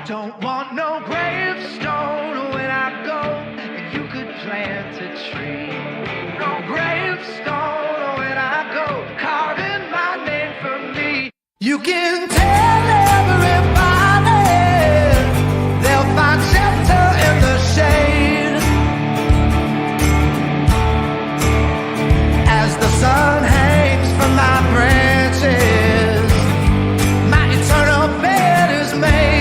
Don't want no gravestone when I go, and you could plant a tree. No gravestone when I go, carving my name for me. You can tell everybody they'll find shelter in the shade as the sun hangs from my branches. My eternal bed is made.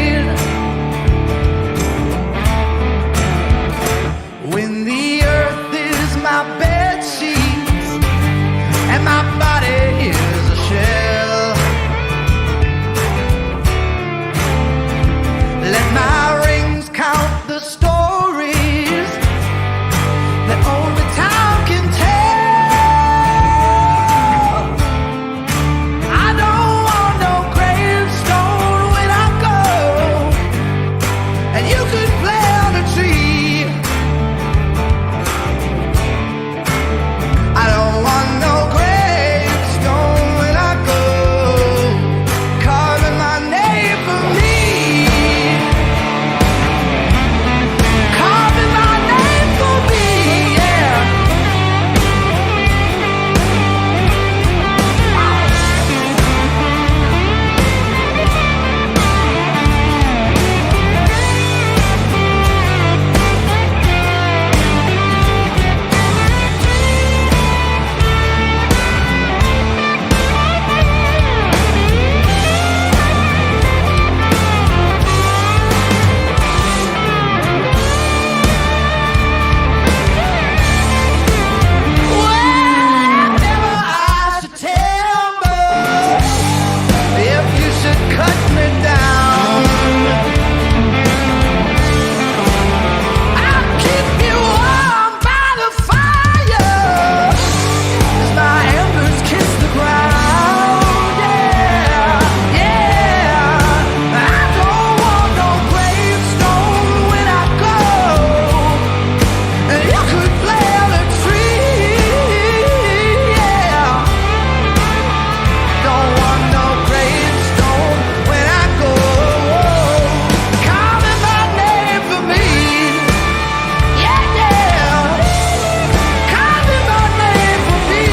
When the earth is my bed sheets and my body is a shell, let my rings count the stories that only time can tell. I don't want no gravestone when I go, and you could plant a tree. I don't want no gravestone when I go, carving my name for me. Carving my name for me, yeah. Whatever I should tell, but if you should cut me down, I'll keep you warm by the fire as my embers kiss the ground. Yeah, yeah. I don't want no gravestone when I go, and you could plant a tree. Yeah. Don't want no gravestone when I go, carving my name for me. Yeah, yeah, carving my name for me.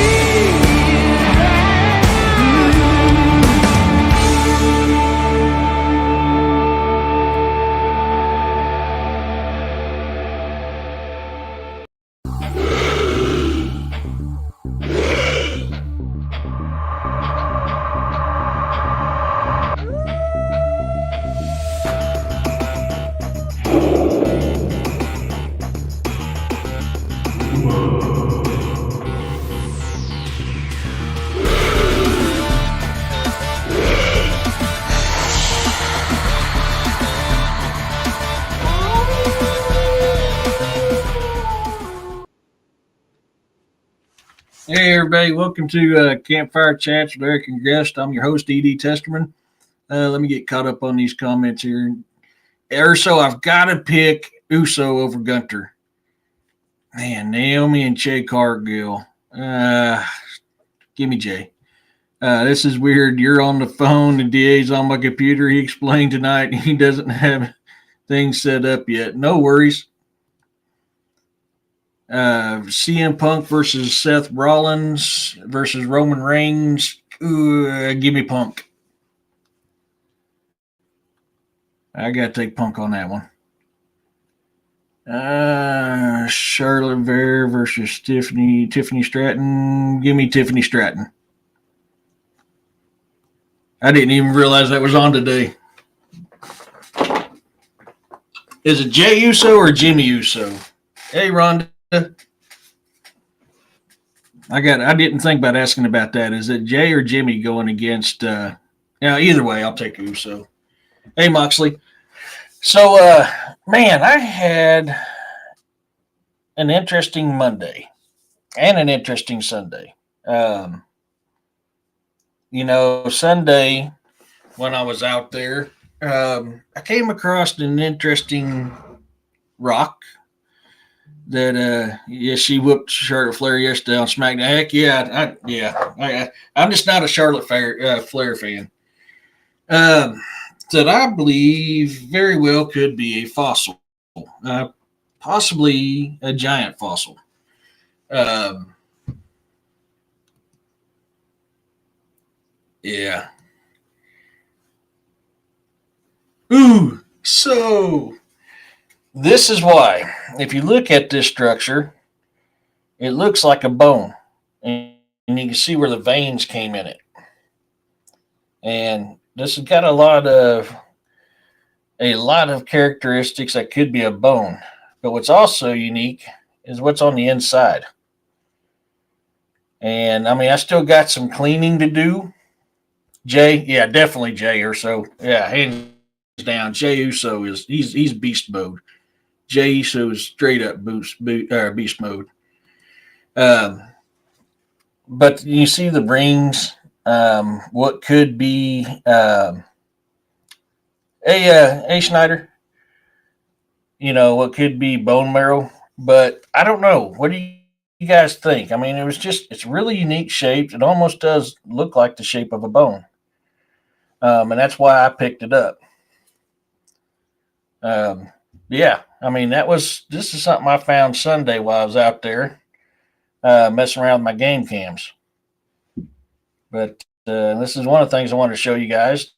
Hey everybody, welcome to Campfire Chats with Eric and Guest. I'm your host, E.D. Testerman. Let me get caught up on these comments here. Urso, I've got to pick Uso over Gunter. Man, Naomi and Che Cargill. Give me Jay. This is weird. You're on the phone, the DA's on my computer. He explained tonight he doesn't have things set up yet. No worries. CM Punk versus Seth Rollins versus Roman Reigns. Give me Punk. I got to take Punk on that one. Charlotte Flair versus Tiffany Stratton. Give me Tiffany Stratton. I didn't even realize that was on today. Is it Jay Uso or Jimmy Uso? Hey, Rhonda. I didn't think about asking about that. Is it Jay or Jimmy going against? Either way, I'll take Uso. Hey, Moxley. So, man, I had an interesting Monday and an interesting Sunday. Sunday when I was out there, I came across an interesting rock that she whooped Charlotte Flair yesterday on SmackDown. Heck yeah, I'm just not a Charlotte Flair fan. that I believe very well could be a fossil, possibly a giant fossil. Um, yeah. Ooh, so this is why. If you look at this structure, it looks like a bone, and you can see where the veins came in it. And this has got a lot of characteristics that could be a bone. But what's also unique is what's on the inside. And I mean, I still got some cleaning to do. Jay, yeah, definitely Jay or so. Yeah, hands down. Jay Uso he's beast mode. Jay Uso is straight up beast mode. Um, but you see the rings. What could be a Schneider? What could be bone marrow? But I don't know. What do you guys think? I mean, it's really unique shaped. It almost does look like the shape of a bone. And that's why I picked it up. Um, yeah, I mean, this is something I found Sunday while I was out there messing around with my game cams. But this is one of the things I wanted to show you guys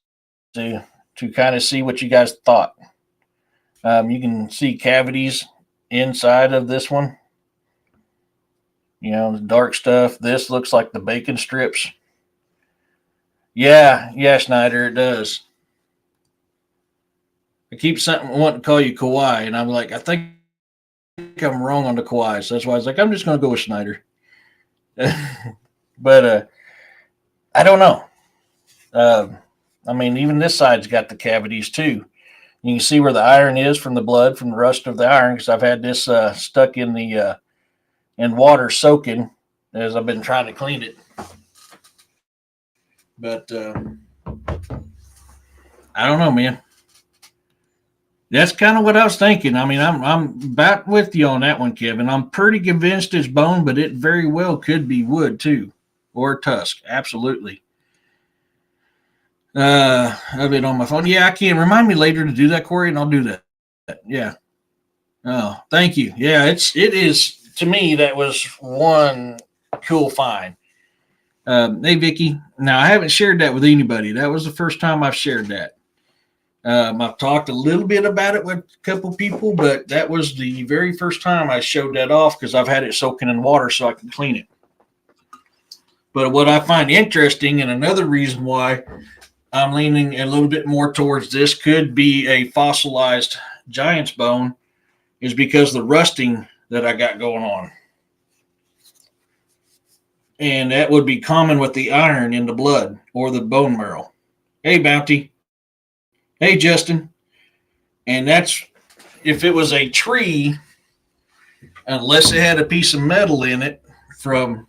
to kind of see what you guys thought. You can see cavities inside of this one. The dark stuff. This looks like the bacon strips. Yeah, Schneider, it does. I keep wanting to call you Kawhi, and I'm like, I think I'm wrong on the Kawhi, so that's why I was like, I'm just going to go with Schneider. But I don't know. I mean, even this side's got the cavities too. You can see where the iron is from the blood, from the rust of the iron, because I've had this stuck in the in water soaking as I've been trying to clean it. But I don't know, man. That's kind of what I was thinking. I mean, I'm about with you on that one, Kevin. I'm pretty convinced it's bone, but it very well could be wood too, or tusk. Absolutely. Of it on my phone. Yeah, I can. Remind me later to do that, Corey, and I'll do that. Yeah. Oh, thank you. Yeah, it is to me. That was one cool find. Hey, Vicky. Now I haven't shared that with anybody. That was the first time I've shared that. I've talked a little bit about it with a couple people, but that was the very first time I showed that off because I've had it soaking in water so I can clean it. But what I find interesting, and another reason why I'm leaning a little bit more towards this could be a fossilized giant's bone, is because the rusting that I got going on. And that would be common with the iron in the blood or the bone marrow. Hey, Bounty. Hey, Justin. And that's if it was a tree, unless it had a piece of metal in it from,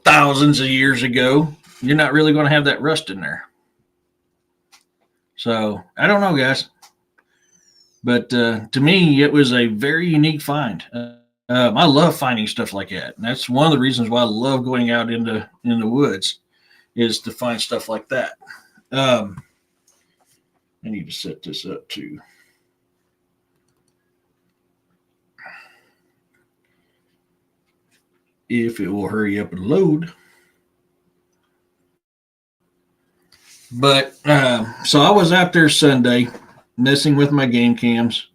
thousands of years ago, you're not really going to have that rust in there. So I don't know, guys. But to me, it was a very unique find. I love finding stuff like that. And that's one of the reasons why I love going out in the woods, is to find stuff like that. I need to set this up too. If it will hurry up and load. But so I was out there Sunday messing with my game cams.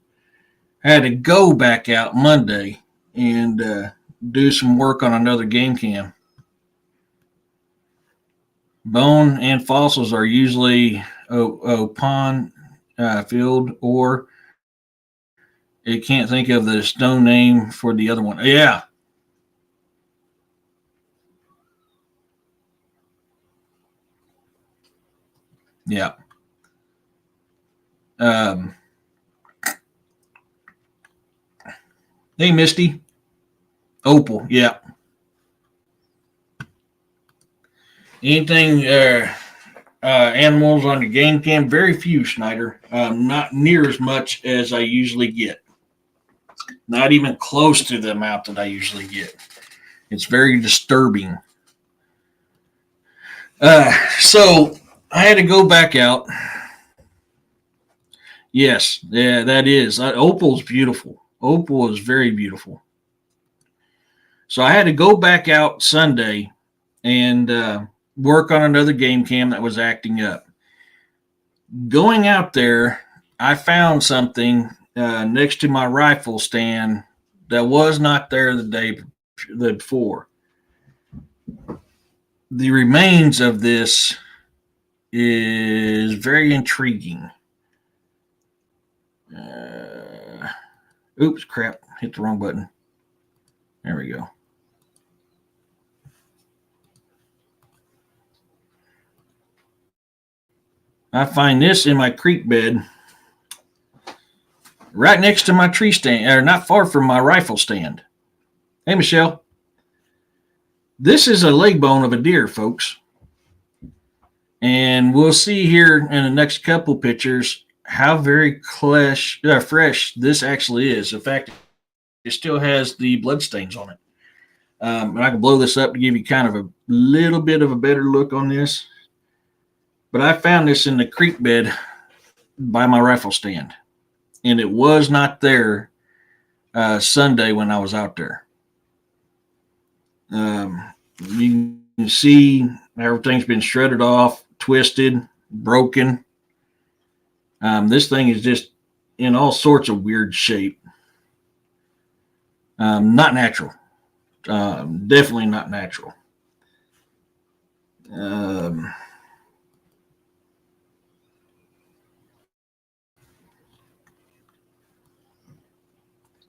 I had to go back out Monday and do some work on another game cam. Bone and fossils are usually pond field, or it can't think of the stone name for the other one. Yeah. Yeah. Hey, Misty. Opal. Yeah. Anything animals on your game cam? Very few, Schneider. Not near as much as I usually get. Not even close to the amount that I usually get. It's very disturbing. So I had to go back out Yes, yeah, that is. Opal's beautiful. Opal is very beautiful. So I had to go back out Sunday and work on another game cam that was acting up. Going out there, I found something next to my rifle stand that was not there the before. The remains of this is very intriguing. Oops, crap! Hit the wrong button. There we go. I find this in my creek bed, right next to my tree stand, or not far from my rifle stand. Hey, Michelle, this is a leg bone of a deer, folks. And we'll see here in the next couple pictures how very fresh this actually is. In fact, it still has the bloodstains on it. And I can blow this up to give you kind of a little bit of a better look on this. But I found this in the creek bed by my rifle stand. And it was not there Sunday when I was out there. You can see everything's been shredded off, twisted, broken. This thing is just in all sorts of weird shape. Not natural. Definitely not natural.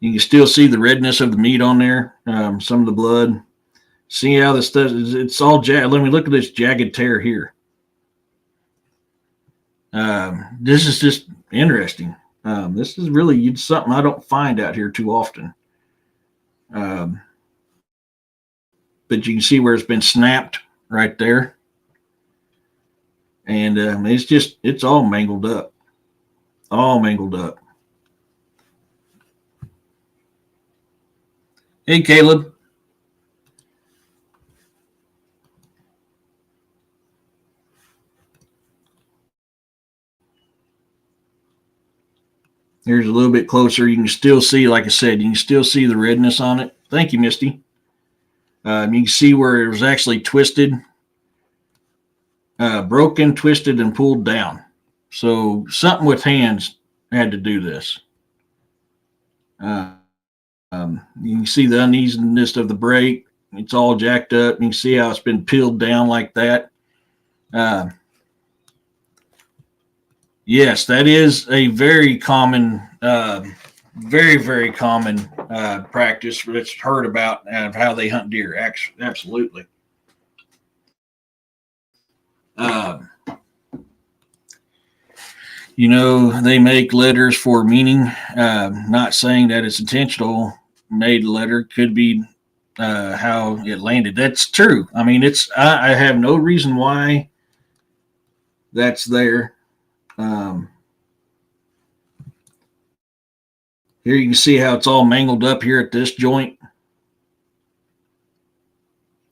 You can still see the redness of the meat on there, some of the blood. See how this stuff is, it's all jagged. Let me look at this jagged tear here. This is just interesting. This is really something I don't find out here too often. But you can see where it's been snapped right there. And it's all mangled up. All mangled up. Hey, Caleb. Here's a little bit closer. You can still see, like I said, you can still see the redness on it. Thank you, Misty. You can see where it was actually twisted, broken, twisted, and pulled down. So something with hands had to do this. You can see the unevenness of the break. It's all jacked up. You can see how it's been peeled down like that. Yes, that is a very common, very common practice that's heard about of how they hunt deer. Absolutely. They make letters for meaning. Not saying that it's intentional. Made letter could be how it landed. That's true. I mean, I have no reason why that's there. Here you can see how it's all mangled up here at this joint.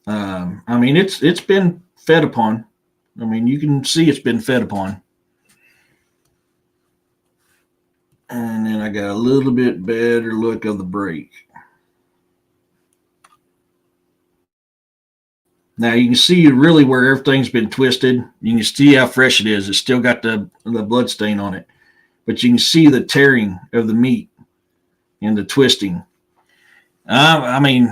I mean, it's been fed upon. I mean, you can see it's been fed upon. And then I got a little bit better look of the break. Now you can see really where everything's been twisted. You can see how fresh it is. It's still got the blood stain on it. But you can see the tearing of the meat and the twisting. I mean,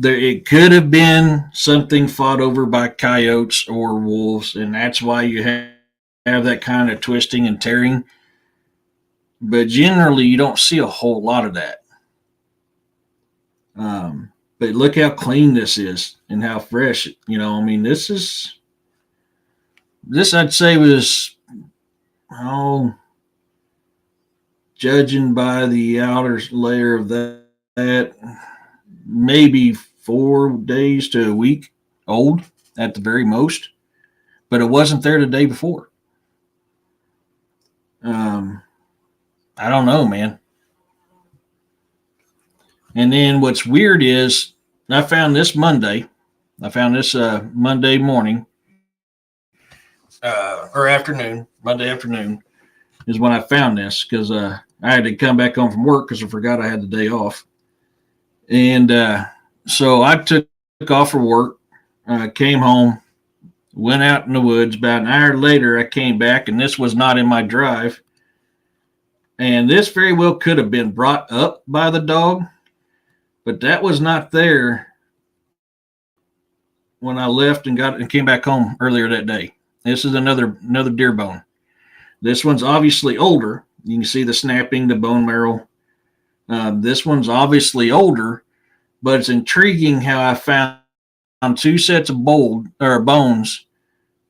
it could have been something fought over by coyotes or wolves, and that's why you have that kind of twisting and tearing. But generally, you don't see a whole lot of that. But look how clean this is and how fresh. I mean, this I'd say was, judging by the outer layer of that, maybe 4 days to a week old at the very most. But it wasn't there the day before. I don't know, man. And then what's weird is I found this Monday. I found this Monday morning or afternoon, Monday afternoon. is when I found this because I had to come back home from work because I forgot I had the day off. And so I took off for work, came home, went out in the woods. About an hour later, I came back, and this was not in my drive. And this very well could have been brought up by the dog, but that was not there when I left and came back home earlier that day. This is another deer bone. This one's obviously older. You can see the snapping, the bone marrow. This one's obviously older, but it's intriguing how I found two sets of bones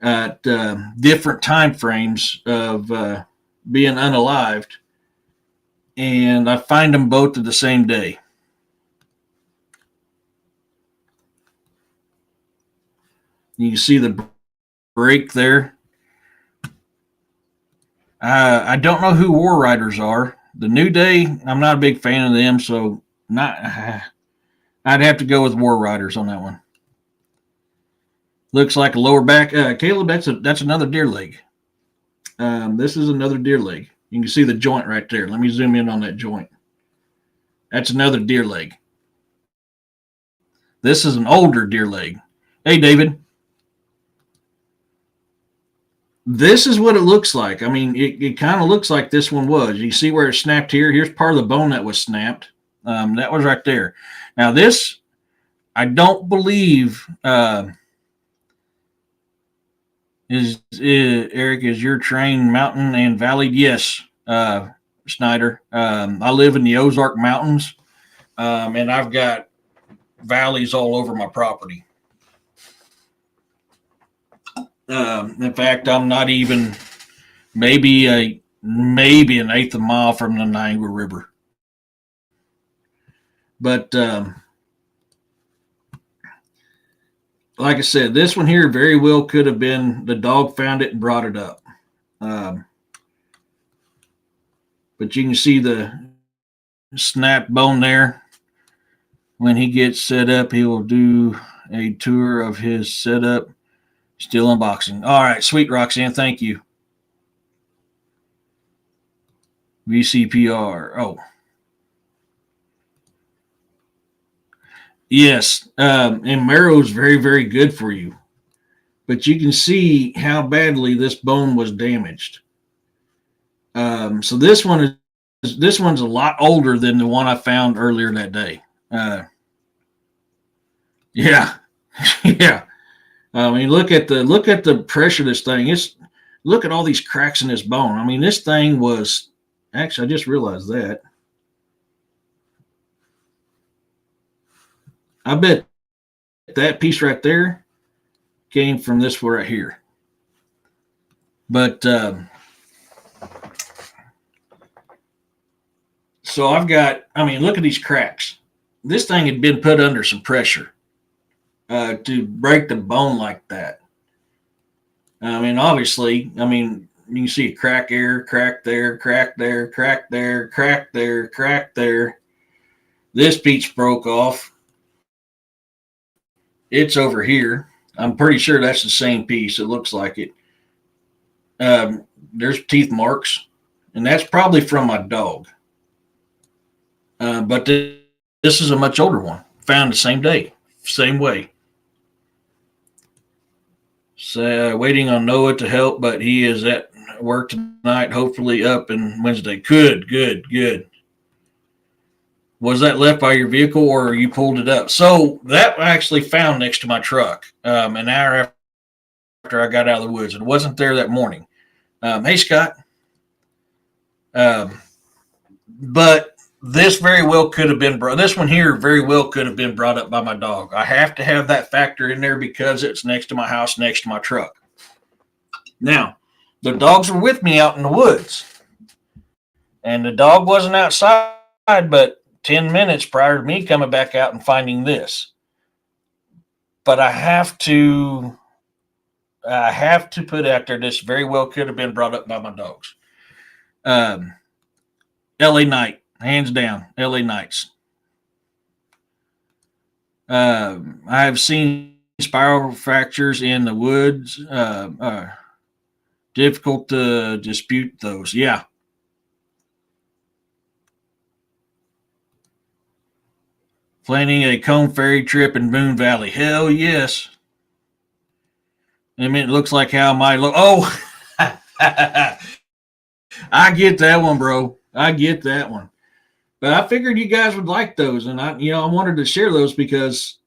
at different time frames of being unalived, and I find them both at the same day. You can see the break there. I don't know who War Riders are. The New Day, I'm not a big fan of them, so not. I'd have to go with War Riders on that one. Looks like a lower back. Caleb, that's another deer leg. This is another deer leg. You can see the joint right there. Let me zoom in on that joint. That's another deer leg. This is an older deer leg. Hey, David. This is what it looks like. I mean, it kind of looks like this one was. You see where it snapped here? Here's part of the bone that was snapped. That was right there. Now, this, I don't believe, Eric, is your train mountain and valley? Yes, Snyder. I live in the Ozark Mountains, and I've got valleys all over my property. In fact, I'm not even maybe an eighth of a mile from the Niagara River. But like I said, this one here very well could have been the dog found it and brought it up. But you can see the snap bone there. When he gets set up, he will do a tour of his setup. Still unboxing. All right, sweet Roxanne, thank you. VCPR. Oh. Yes, and marrow is very, very good for you. But you can see how badly this bone was damaged. So this one's a lot older than the one I found earlier that day. Yeah, yeah. I mean, look at the pressure of this thing. Look at all these cracks in this bone. I mean, this thing was actually. I just realized that. I bet that piece right there came from this one right here. But so I've got. I mean, look at these cracks. This thing had been put under some pressure to break the bone like that. I mean, obviously, I mean, you can see a crack here, crack there, crack there, crack there, crack there, crack there. This piece broke off. It's over here. I'm pretty sure that's the same piece. It looks like it. There's teeth marks, and that's probably from my dog. But this is a much older one. Found the same day, same way. So waiting on Noah to help, but he is at work tonight. Hopefully up and Wednesday. Good. Was that left by your vehicle or you pulled it up? So that I actually found next to my truck an hour after I got out of the woods. It wasn't there that morning. Hey, Scott. But this very well could have been this one here very well could have been brought up by my dog. I have to have that factor in there because it's next to my house, next to my truck. Now, the dogs were with me out in the woods, and the dog wasn't outside, but 10 minutes prior to me coming back out and finding this. But I have to put out there this very well could have been brought up by my dogs. LA Knight. Hands down, LA Knights. I have seen spiral fractures in the woods. Difficult to dispute those. Yeah. Planning a cone ferry trip in Boone Valley. Hell yes. I mean, it looks like how my look. Oh, I get that one, bro. I get that one. But I figured you guys would like those, and I wanted to share those because,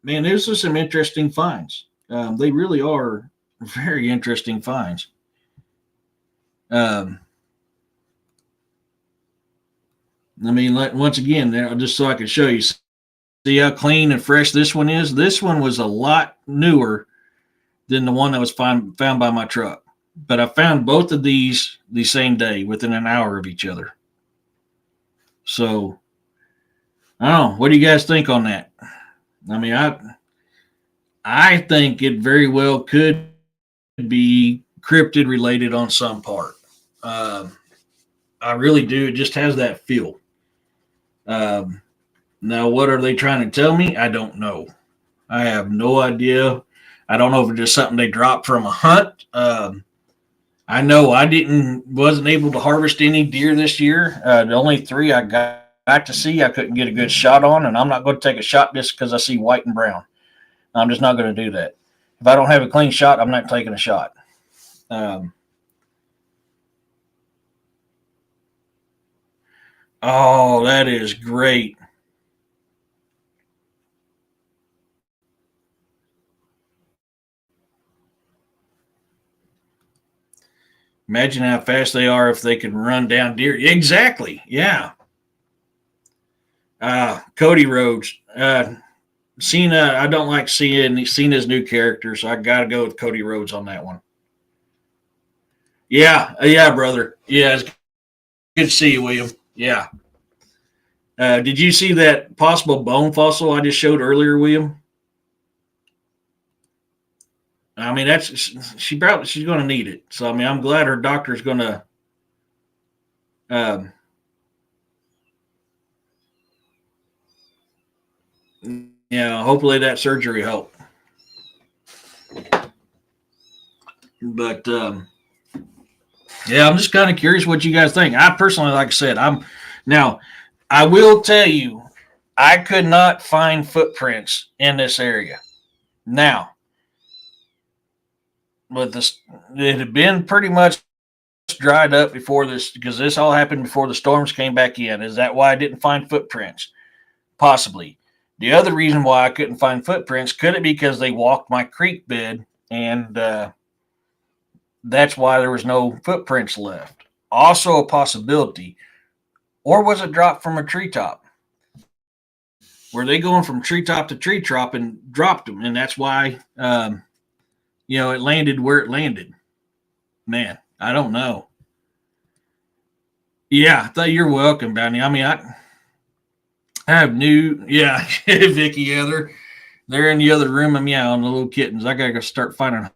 man, those are some interesting finds. They really are very interesting finds. Um, I mean, once again, just so I can show you, see how clean and fresh this one is. This one was a lot newer than the one that was found by my truck. But I found both of these the same day within an hour of each other. So, I don't know. What do you guys think on that? I mean, I think it very well could be cryptid related on some part. Um, I really do. It just has that feel. Um, Now, what are they trying to tell me? I don't know. I have no idea. I don't know if it's just something they dropped from a hunt. I know I wasn't able to harvest any deer this year. The only three I got to see, I couldn't get a good shot on, and I'm not going to take a shot just because I see white and brown. I'm just not going to do that. If I don't have a clean shot, I'm not taking a shot. Oh, that is great. Imagine how fast they are if they can run down deer. Exactly. Yeah. Cody Rhodes. Cena, I don't like seeing Cena's new character, so I got to go with Cody Rhodes on that one. Yeah. Yeah, brother. Yeah, it's good to see you, William. Yeah. Did you see that possible bone fossil I just showed earlier, William? I mean, she's going to need it. So I mean, I'm glad her doctor's going to. Um, hopefully that surgery helped. But yeah, I'm just kind of curious what you guys think. I personally, like I said, now. I will tell you, I could not find footprints in this area. Now, but it had been pretty much dried up before this because this all happened before the storms came back in. Is that why I didn't find footprints? Possibly. The other reason why I couldn't find footprints could it be because they walked my creek bed and that's why there was no footprints left. Also a possibility. Or was it dropped from a treetop? Were they going from treetop to treetop and dropped them? And that's why, it landed where it landed. Man, I don't know. Yeah, you're welcome, Bounty. I mean, I have Vicky, yeah, they're in the other room and meowing, the little kittens. I gotta go start finding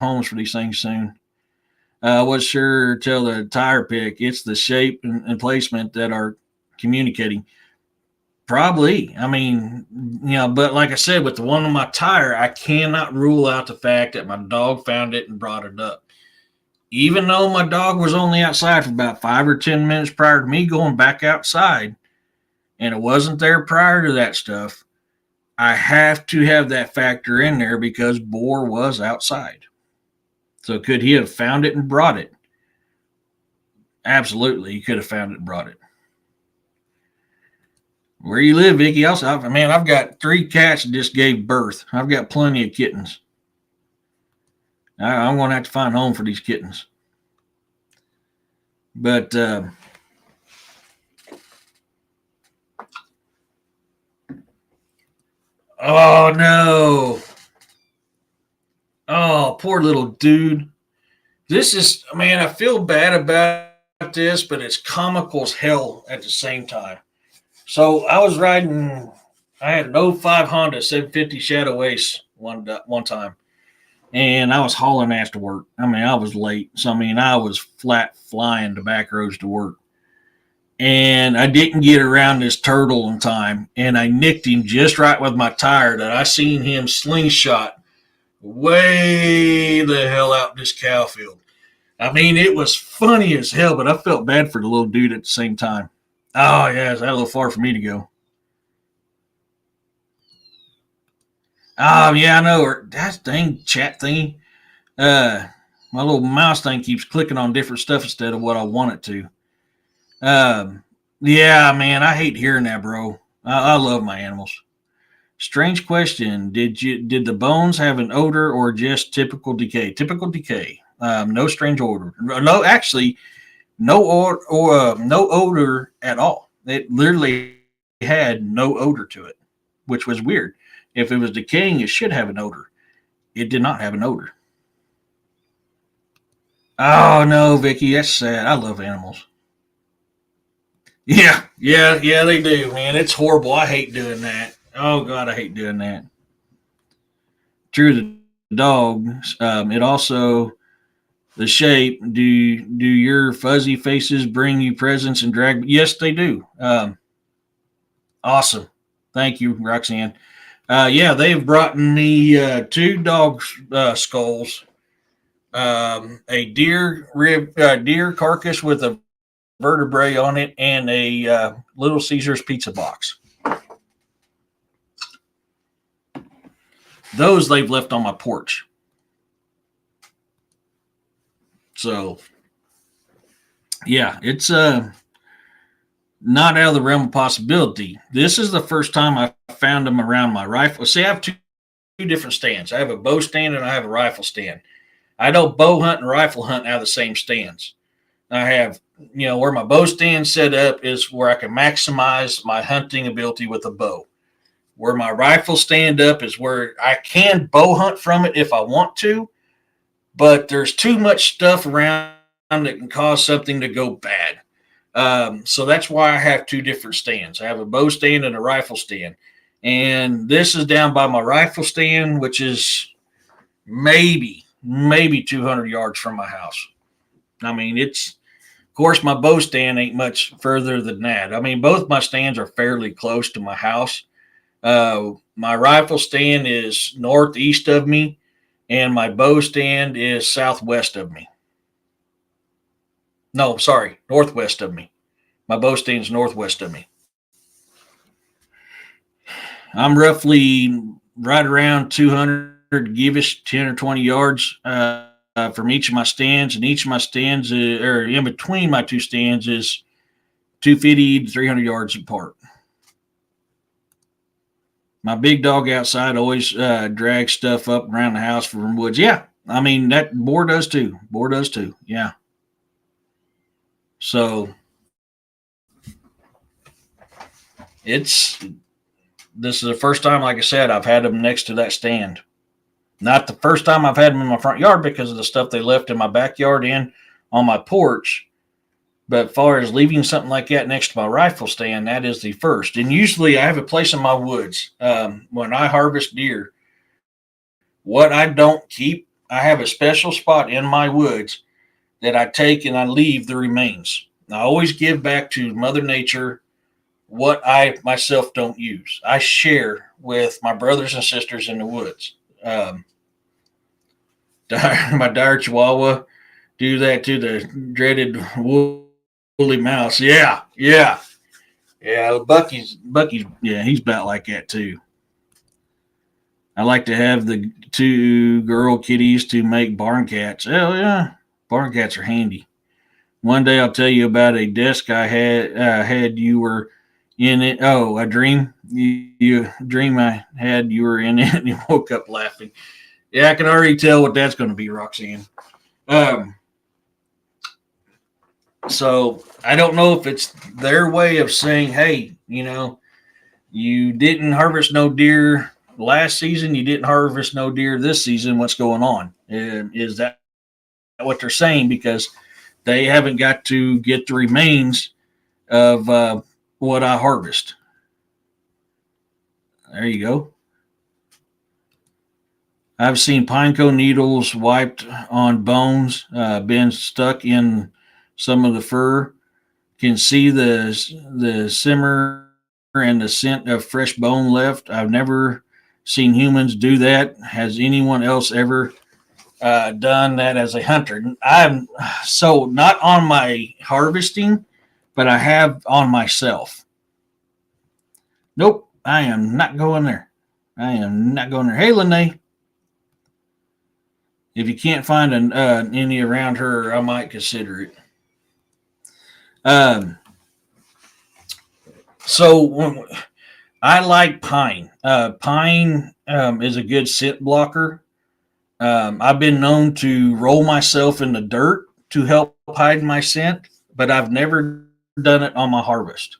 homes for these things soon. What's sure tell the tire pick? It's the shape and placement that are communicating. Probably. I mean, but like I said, with the one on my tire, I cannot rule out the fact that my dog found it and brought it up. Even though my dog was only outside for about 5 or 10 minutes prior to me going back outside, and it wasn't there prior to that stuff, I have to have that factor in there because Boar was outside. So could he have found it and brought it? Absolutely, he could have found it and brought it. Where you live, Vicky? Also, I've got 3 cats that just gave birth. I've got plenty of kittens. I'm going to have to find a home for these kittens. But oh no! Oh, poor little dude. This is, I feel bad about this, but it's comical as hell at the same time. So I was riding, I had an 05 Honda 750 Shadow Ace one time, and I was hauling after work. I was late. So, I was flat flying the back roads to work. And I didn't get around this turtle in time, and I nicked him just right with my tire that I seen him slingshot way the hell out this cow field. I mean, it was funny as hell, but I felt bad for the little dude at the same time. Oh yeah, is that a little far for me to go? Oh yeah, I know. Or that dang chat thingy. Uh, my little mouse thing keeps clicking on different stuff instead of what I want it to. Um, yeah, man, I hate hearing that, bro. I love my animals. Strange question. Did the bones have an odor or just typical decay? Typical decay. No strange odor. No, actually, no odor at all. It literally had no odor to it, which was weird. If it was decaying, it should have an odor. It did not have an odor. Oh no, Vicky, that's sad. I love animals. Yeah, yeah, they do, man. It's horrible. I hate doing that. Oh God, I hate doing that. True, the dogs. It also the shape. Do your fuzzy faces bring you presents and drag? Yes, they do. Awesome. Thank you, Roxanne. Yeah, they've brought me two dog skulls, a deer carcass with a vertebrae on it, and a Little Caesars pizza box. Those they've left on my porch. So yeah, it's not out of the realm of possibility. This is the first time I found them around my rifle. See, I have two different stands. I have a bow stand and I have a rifle stand. I don't bow hunt and rifle hunt out of the same stands. I have, where my bow stand set up is where I can maximize my hunting ability with a bow. Where my rifle stand up is where I can bow hunt from it if I want to, but there's too much stuff around that can cause something to go bad. So that's why I have two different stands. I have a bow stand and a rifle stand. And this is down by my rifle stand, which is maybe 200 yards from my house. I mean, of course, my bow stand ain't much further than that. I mean, both my stands are fairly close to my house. My rifle stand is northeast of me, and my bow stand is southwest of me. No, sorry, northwest of me. My bow stand is northwest of me. I'm roughly right around 200, give us 10 or 20 yards from each of my stands, and each of my stands, or in between my two stands, is 250 to 300 yards apart. My big dog outside always drags stuff up around the house from woods. Yeah, I mean that Boar does too. Boar does too. Yeah. So it's this is the first time, like I said, I've had them next to that stand. Not the first time I've had them in my front yard because of the stuff they left in my backyard and on my porch. But as far as leaving something like that next to my rifle stand, that is the first. And usually I have a place in my woods when I harvest deer. What I don't keep, I have a special spot in my woods that I take and I leave the remains. I always give back to Mother Nature what I myself don't use. I share with my brothers and sisters in the woods. My dire chihuahua do that to the dreaded woolly mouse. Yeah. Bucky's. Yeah, he's about like that too. I like to have the two girl kitties to make barn cats. Hell yeah, barn cats are handy. One day I'll tell you about a desk I had you were in it. Oh, a dream. You dream I had you were in it and you woke up laughing. Yeah, I can already tell what that's going to be, Roxanne. Um, so I don't know if it's their way of saying, hey, you didn't harvest no deer last season, you didn't harvest no deer this season. What's going on? Is that what they're saying? Because they haven't got to get the remains of what I harvest. There you go. I've seen pine cone needles wiped on bones, been stuck in some of the fur. Can see the simmer and the scent of fresh bone left. I've never seen humans do that. Has anyone else ever done that as a hunter. I'm so not on my harvesting, but I have on myself. Nope, I am not going there. I am not going there. Hey, Lene, if you can't find any around her, I might consider it. Um, so I like pine. Pine is a good scent blocker. I've been known to roll myself in the dirt to help hide my scent, but I've never done it on my harvest.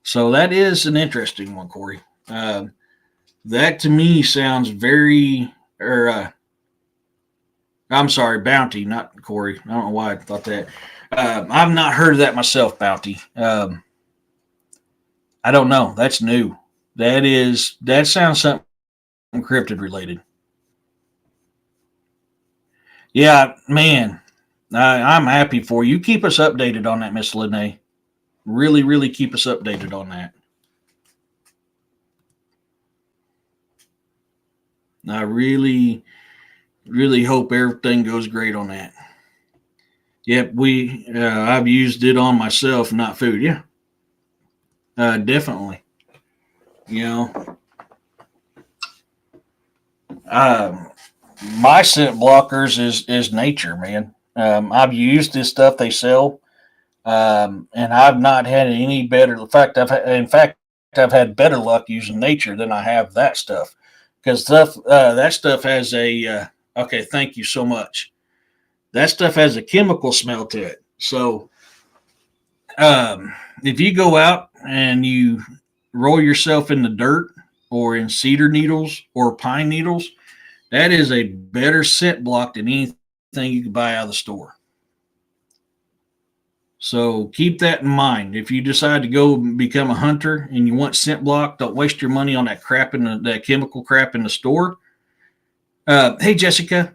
So that is an interesting one, Corey. That to me sounds very, or I'm sorry, Bounty, not Corey. I don't know why I thought that. I've not heard of that myself, Bounty. I don't know. That's new. That sounds something cryptid related. Yeah, man, I'm happy for you. Keep us updated on that, Miss Lene. Really, really keep us updated on that. I really, really hope everything goes great on that. Yep, I've used it on myself, not food. Yeah, definitely. You know, um, my scent blockers is nature, man. I've used this stuff they sell, and I've not had any better. In fact, I've had better luck using nature than I have that stuff, because that stuff has a okay. Thank you so much. That stuff has a chemical smell to it. So if you go out and you roll yourself in the dirt or in cedar needles or pine needles, that is a better scent block than anything you can buy out of the store. So keep that in mind. If you decide to go become a hunter and you want scent block, don't waste your money on that that chemical crap in the store. Hey, Jessica,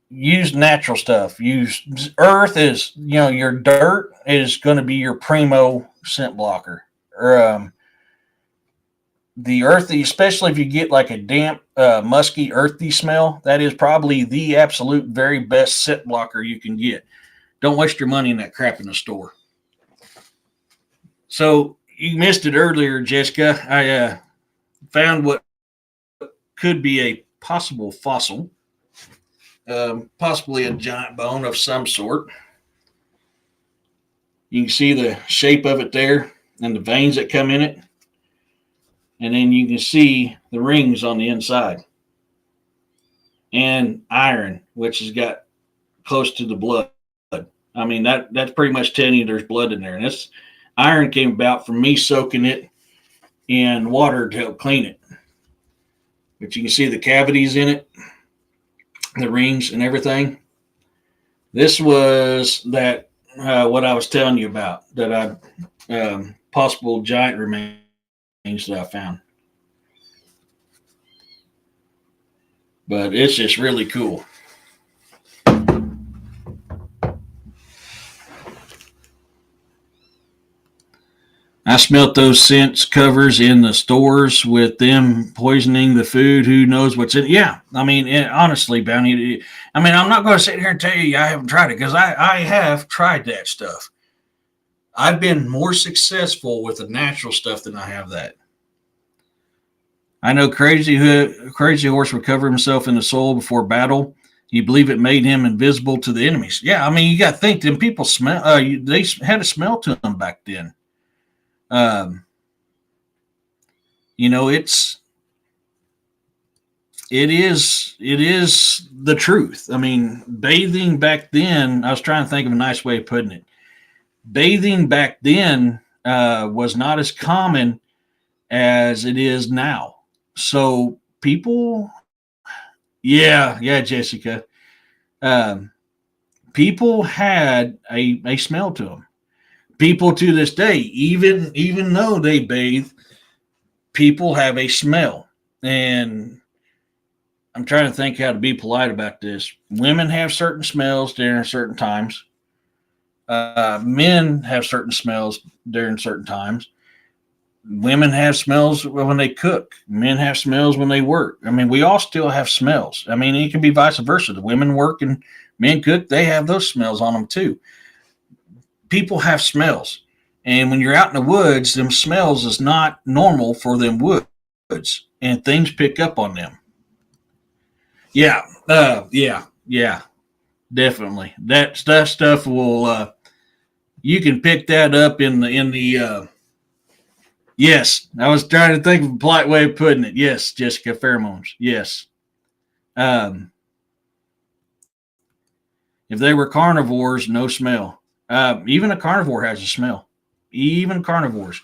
use natural stuff. Use earth is, your dirt is going to be your primo scent blocker. Or the earthy, especially if you get like a damp, musky, earthy smell, that is probably the absolute very best scent blocker you can get. Don't waste your money in that crap in the store. So you missed it earlier, Jessica. I found what could be a possible fossil, possibly a giant bone of some sort. You can see the shape of it there and the veins that come in it. And then you can see the rings on the inside. And iron, which has got close to the blood. I mean, that's pretty much telling you there's blood in there. And this iron came about from me soaking it in water to help clean it. But you can see the cavities in it, the rings and everything. This was that what I was telling you about, that possible giant remains that I found. But it's just really cool. I smelt those scents covers in the stores with them poisoning the food. Who knows what's in it? Yeah. I mean, honestly, Bounty, I mean, I'm not going to sit here and tell you I haven't tried it, because I have tried that stuff. I've been more successful with the natural stuff than I have that. I know Crazy Horse would cover himself in the soil before battle. You believe it made him invisible to the enemies? Yeah, I mean, you got to think. Them people smell. They had a smell to them back then. Um, it is the truth. I mean, bathing back then. I was trying to think of a nice way of putting it. Bathing back then was not as common as it is now. So people, yeah, Jessica, people had a smell to them. People to this day, even though they bathe, people have a smell. And I'm trying to think how to be polite about this. Women have certain smells during certain times. Men have certain smells during certain times. Women have smells when they cook. Men have smells when they work. I mean, we all still have smells. I mean, it can be vice versa. The women work and men cook, they have those smells on them too. People have smells. And when you're out in the woods, them smells is not normal for them woods. And things pick up on them. Yeah. Yeah. Definitely. That stuff will you can pick that up in the yes, I was trying to think of a polite way of putting it. Yes, Jessica, pheromones. Yes. Um, if they were carnivores, no smell. Even a carnivore has a smell. Even carnivores.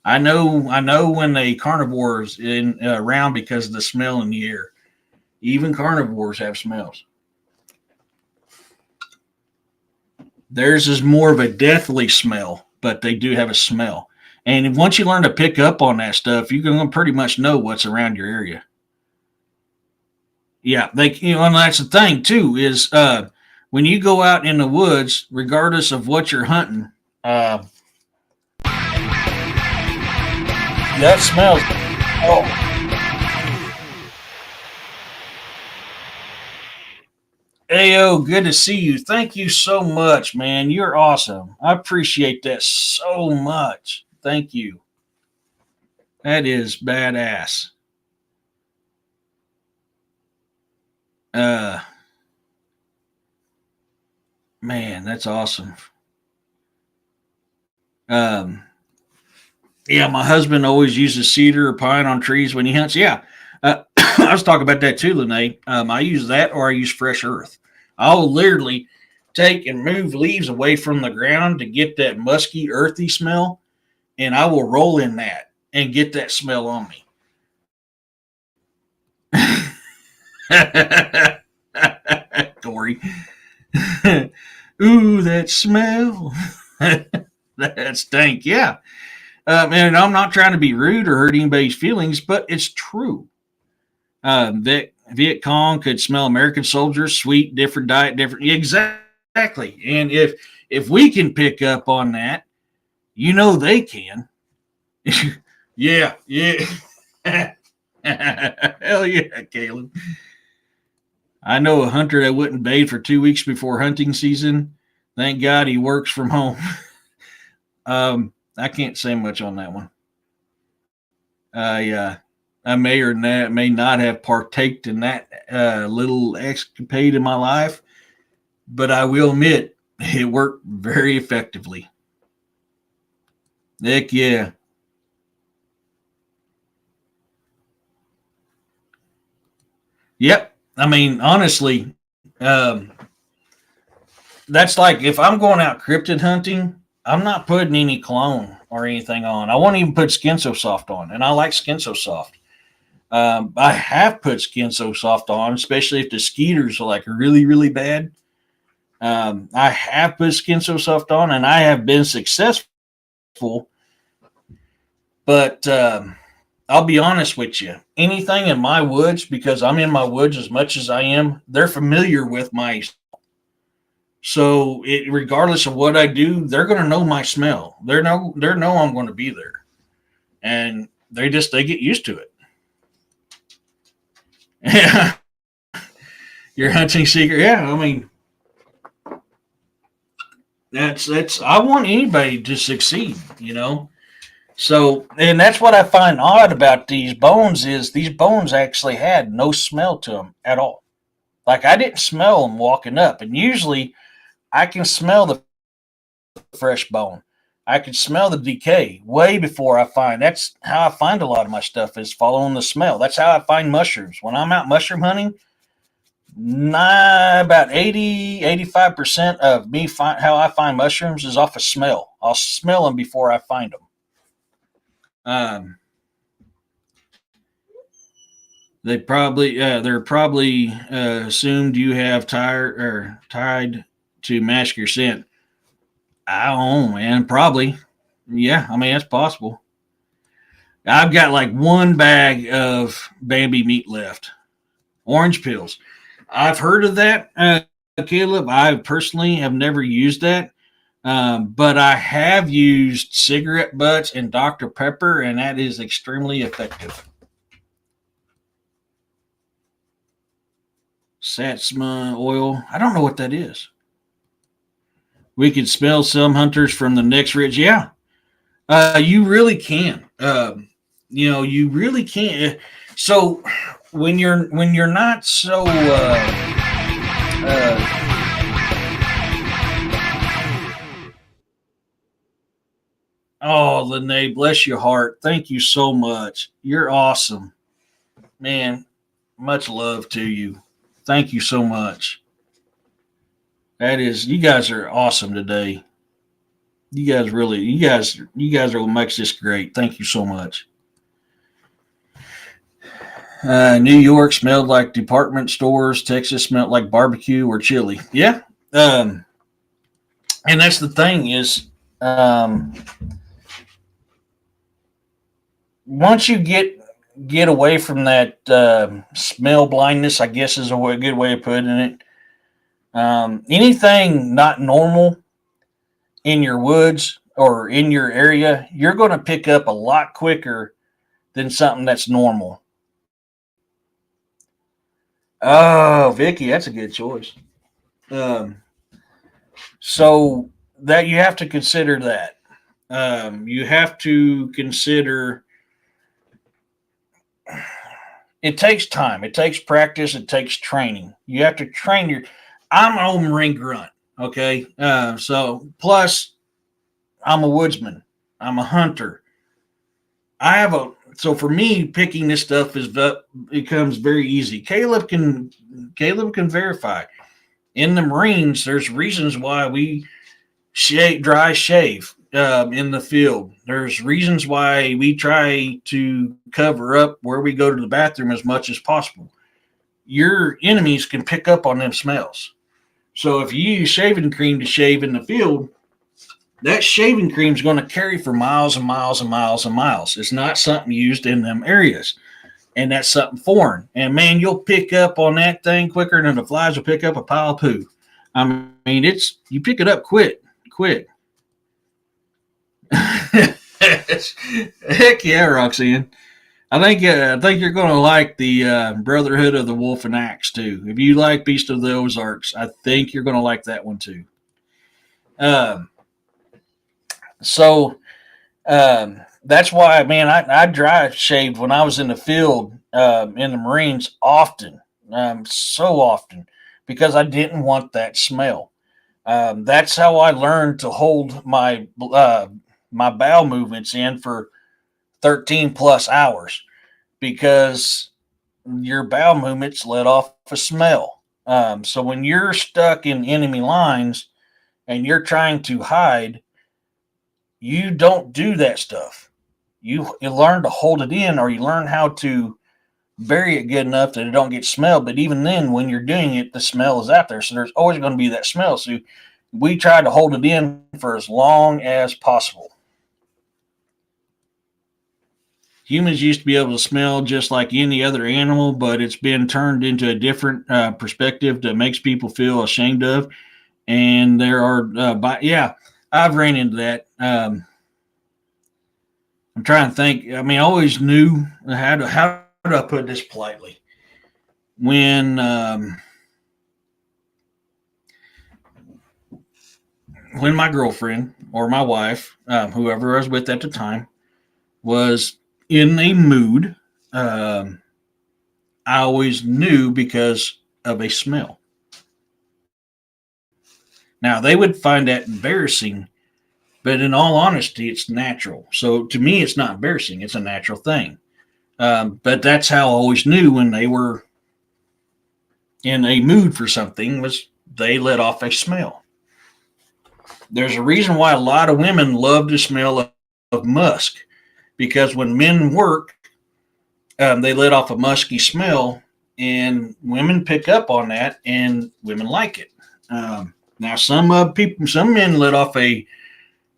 I know when a carnivore is in around because of the smell in the air. Even carnivores have smells. Theirs is more of a deathly smell, but they do have a smell. And once you learn to pick up on that stuff, you can pretty much know what's around your area. Yeah, and that's the thing too is when you go out in the woods, regardless of what you're hunting, uh, that smells. Oh, Ayo, good to see you. Thank you so much, man. You're awesome. I appreciate that so much. Thank you. That is badass. Uh, man, that's awesome. Um, yeah, my husband always uses cedar or pine on trees when he hunts. Yeah, I was talking about that too, Lene. I use that or I use fresh earth. I'll literally take and move leaves away from the ground to get that musky, earthy smell, and I will roll in that and get that smell on me. Corey. Ooh, that smell. That stank. Yeah. And I'm not trying to be rude or hurt anybody's feelings, but it's true. Viet Cong could smell American soldiers, sweet, different diet, different. Exactly. And if we can pick up on that, you know they can. Yeah. Hell yeah, Caleb. I know a hunter that wouldn't bathe for 2 weeks before hunting season. Thank God he works from home. I can't say much on that one. I may or may not have partaked in that little escapade in my life, but I will admit it worked very effectively. Heck yeah. Yep. I mean, honestly, um, that's like if I'm going out cryptid hunting, I'm not putting any cologne or anything on. I won't even put Skin So Soft on, and I like Skin So Soft. I have put Skin So Soft on, especially if the skeeters are like really, really bad. I have put Skin So Soft on, and I have been successful. But I'll be honest with you. Anything in my woods, because I'm in my woods as much as I am, they're familiar with my. So regardless of what I do, they're going to know my smell. They know I'm going to be there, and they get used to it. Yeah, your hunting secret. Yeah, I mean that's. I want anybody to succeed. So, and that's what I find odd about these bones is these bones actually had no smell to them at all. Like I didn't smell them walking up, and usually I can smell the fresh bone. I can smell the decay way before I find. That's how I find a lot of my stuff is following the smell. That's how I find mushrooms. When I'm out mushroom hunting, about 85% of me how I find mushrooms is off of smell. I'll smell them before I find them. They're probably assumed you have tied to mask your scent. I don't know, man. Probably. Yeah, I mean that's possible. I've got like one bag of Bambi meat left. Orange pills. I've heard of that, Caleb. I personally have never used that. But I have used cigarette butts and Dr. Pepper, and that is extremely effective. Satsuma oil. I don't know what that is. We can smell some hunters from the next ridge. Yeah, you really can. You really can. So when you're not so uh, oh, Lene, bless your heart. Thank you so much. You're awesome, man. Much love to you. Thank you so much. That is, you guys are awesome today. You guys are what makes this great. Thank you so much. New York smelled like department stores. Texas smelled like barbecue or chili. Yeah. Um, and that's the thing is, um, once you get away from that smell blindness, I guess is a good way of putting it. Anything not normal in your woods or in your area, you're going to pick up a lot quicker than something that's normal. Oh, Vicky, that's a good choice. Um, so that you have to consider that. You have to consider it takes time, it takes practice, it takes training. You have to train your. I'm an old Marine grunt, okay. So plus I'm a woodsman, I'm a hunter. I have a so for me picking this stuff becomes very easy. Caleb can verify. In the Marines, there's reasons why we dry shave in the field. There's reasons why we try to cover up where we go to the bathroom as much as possible. Your enemies can pick up on them smells. So if you use shaving cream to shave in the field, that shaving cream is going to carry for miles and miles and miles and miles. It's not something used in them areas. And that's something foreign. And man, you'll pick up on that thing quicker than the flies will pick up a pile of poo. I mean, it's you pick it up quick. Heck yeah, Roxanne. I think you're going to like the Brotherhood of the Wolf and Axe too. If you like Beast of the Ozarks, I think you're going to like that one too. Um, so that's why, man, I dry shaved when I was in the field in the Marines often, so often, because I didn't want that smell. That's how I learned to hold my bowel movements in for 13 plus hours because your bowel movements let off a smell. So when you're stuck in enemy lines and you're trying to hide, you don't do that stuff. You learn to hold it in, or you learn how to bury it good enough that it don't get smelled. But even then, when you're doing it, the smell is out there. So there's always going to be that smell. So we try to hold it in for as long as possible. Humans used to be able to smell just like any other animal, but it's been turned into a different perspective that makes people feel ashamed of. And there are, yeah, I've ran into that. I'm trying to think. I mean, I always knew how do I put this politely? When my girlfriend or my wife, whoever I was with at the time, was in a mood, um, I always knew because of a smell. Now they would find that embarrassing, but in all honesty, it's natural. So to me, it's not embarrassing; it's a natural thing. But that's how I always knew when they were in a mood for something was they let off a smell. There's a reason why a lot of women love the smell of musk because when men work, they let off a musky smell, and women pick up on that, and women like it. Now, some men let off a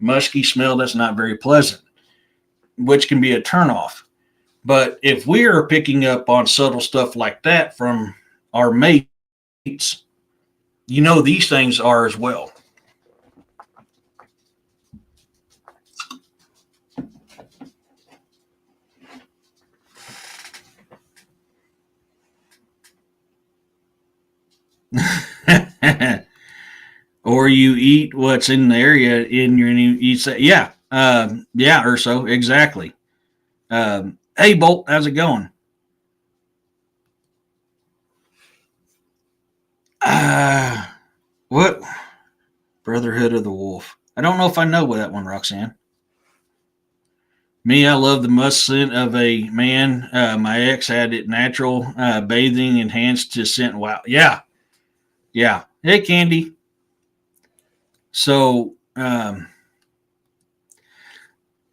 musky smell that's not very pleasant, which can be a turnoff. But if we are picking up on subtle stuff like that from our mates, these things are as well. Or you eat what's in the area in your, you say, yeah, yeah, Urso, exactly. Hey, Bolt, how's it going? Uh, what? Brotherhood of the Wolf. I don't know if I know that one, Roxanne. Me, I love the musk scent of a man. My ex had it natural, bathing enhanced to scent. Wow. Yeah. Yeah. Hey, Candy. So,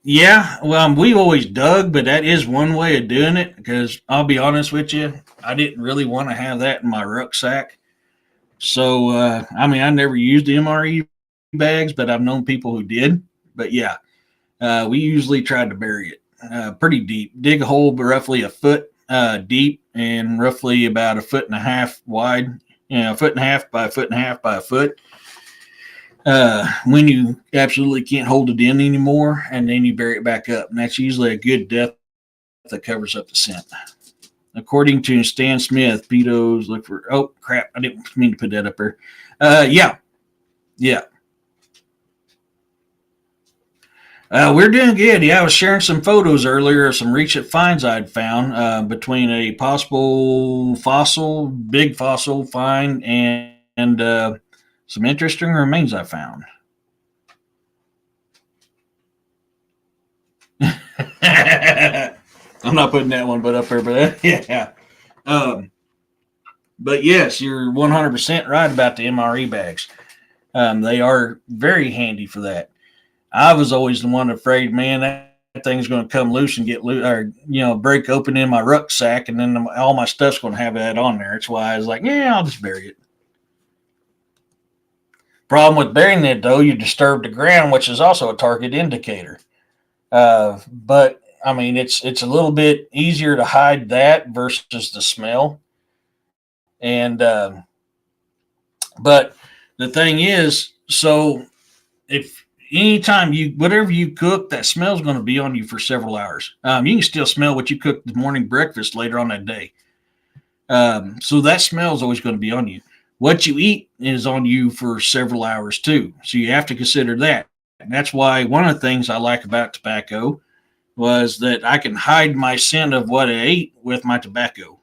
yeah, well, we always dug, but that is one way of doing it because I'll be honest with you, I didn't really want to have that in my rucksack. So, I mean, I never used MRE bags, but I've known people who did. But yeah, we usually tried to bury it pretty deep. Dig a hole roughly a foot deep and roughly about a foot and a half wide, a foot and a half by a foot and a half by a foot. When you absolutely can't hold it in anymore, and then you bury it back up. And that's usually a good depth that covers up the scent. According to Stan Smith, pedos look for. Oh crap! I didn't mean to put that up there. Yeah, yeah. We're doing good. Yeah, I was sharing some photos earlier of some recent finds I'd found between a possible fossil, big fossil find, and some interesting remains I found. I'm not putting that one, but up there, but yeah. Um, but yes, you're 100% right about the MRE bags. They are very handy for that. I was always the one afraid, man, that thing's going to come loose and get loose, or break open in my rucksack, and then all my stuff's going to have that on there. That's why I was like, yeah, I'll just bury it. Problem with burying it though, you disturb the ground, which is also a target indicator. But I mean, it's a little bit easier to hide that versus the smell. And but the thing is, so if anytime you whatever you cook, that smell's going to be on you for several hours. You can still smell what you cooked the morning breakfast later on that day. So that smell is always going to be on you. What you eat is on you for several hours too. So you have to consider that. And that's why one of the things I like about tobacco was that I can hide my scent of what I ate with my tobacco.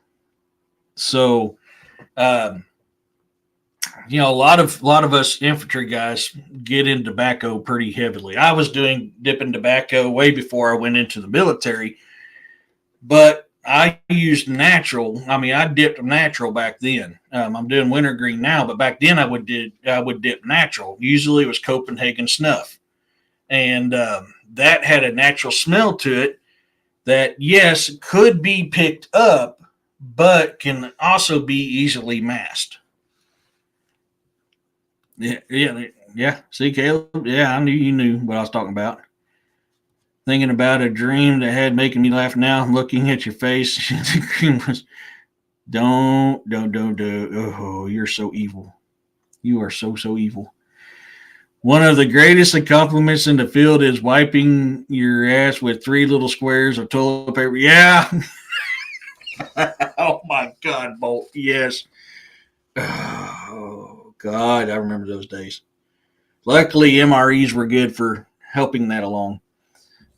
So, um, a lot of us infantry guys get into tobacco pretty heavily. I was doing dipping tobacco way before I went into the military, but I used natural. I mean, I dipped natural back then. I'm doing wintergreen now, but back then I would dip natural. Usually it was Copenhagen snuff, and that had a natural smell to it that yes could be picked up, but can also be easily masked. Yeah, yeah, yeah. See, Caleb. Yeah, I knew you knew what I was talking about. Thinking about a dream that had making me laugh now. Looking at your face, the dream was don't. Oh, you're so evil. You are so evil. One of the greatest accomplishments in the field is wiping your ass with three little squares of toilet paper. Yeah. Oh my God, Bolt. Yes. Oh God, I remember those days. Luckily, MREs were good for helping that along.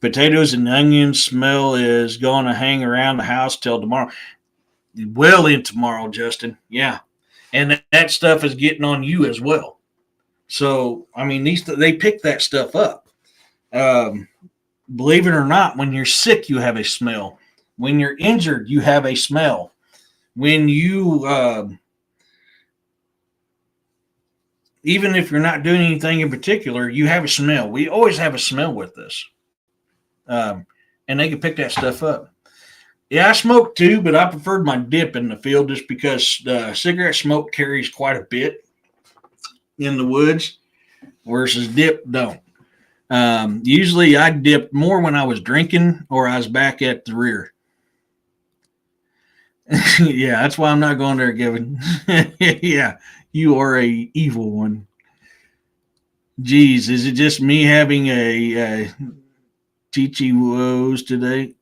Potatoes and onions smell is going to hang around the house till tomorrow. Well, in tomorrow, Justin. Yeah, and that stuff is getting on you as well. So, I mean, they pick that stuff up. Um, Believe it or not, when you're sick, you have a smell. When you're injured, you have a smell. When you even if you're not doing anything in particular, you have a smell. We always have a smell with us, um, and they can pick that stuff up. Yeah, I smoked too, but I preferred my dip in the field just because cigarette smoke carries quite a bit in the woods, versus dip don't. Usually, I dipped more when I was drinking or I was back at the rear. Yeah, that's why I'm not going there, Kevin. Yeah, you are a evil one. Geez, is it just me having a Chichi woes today?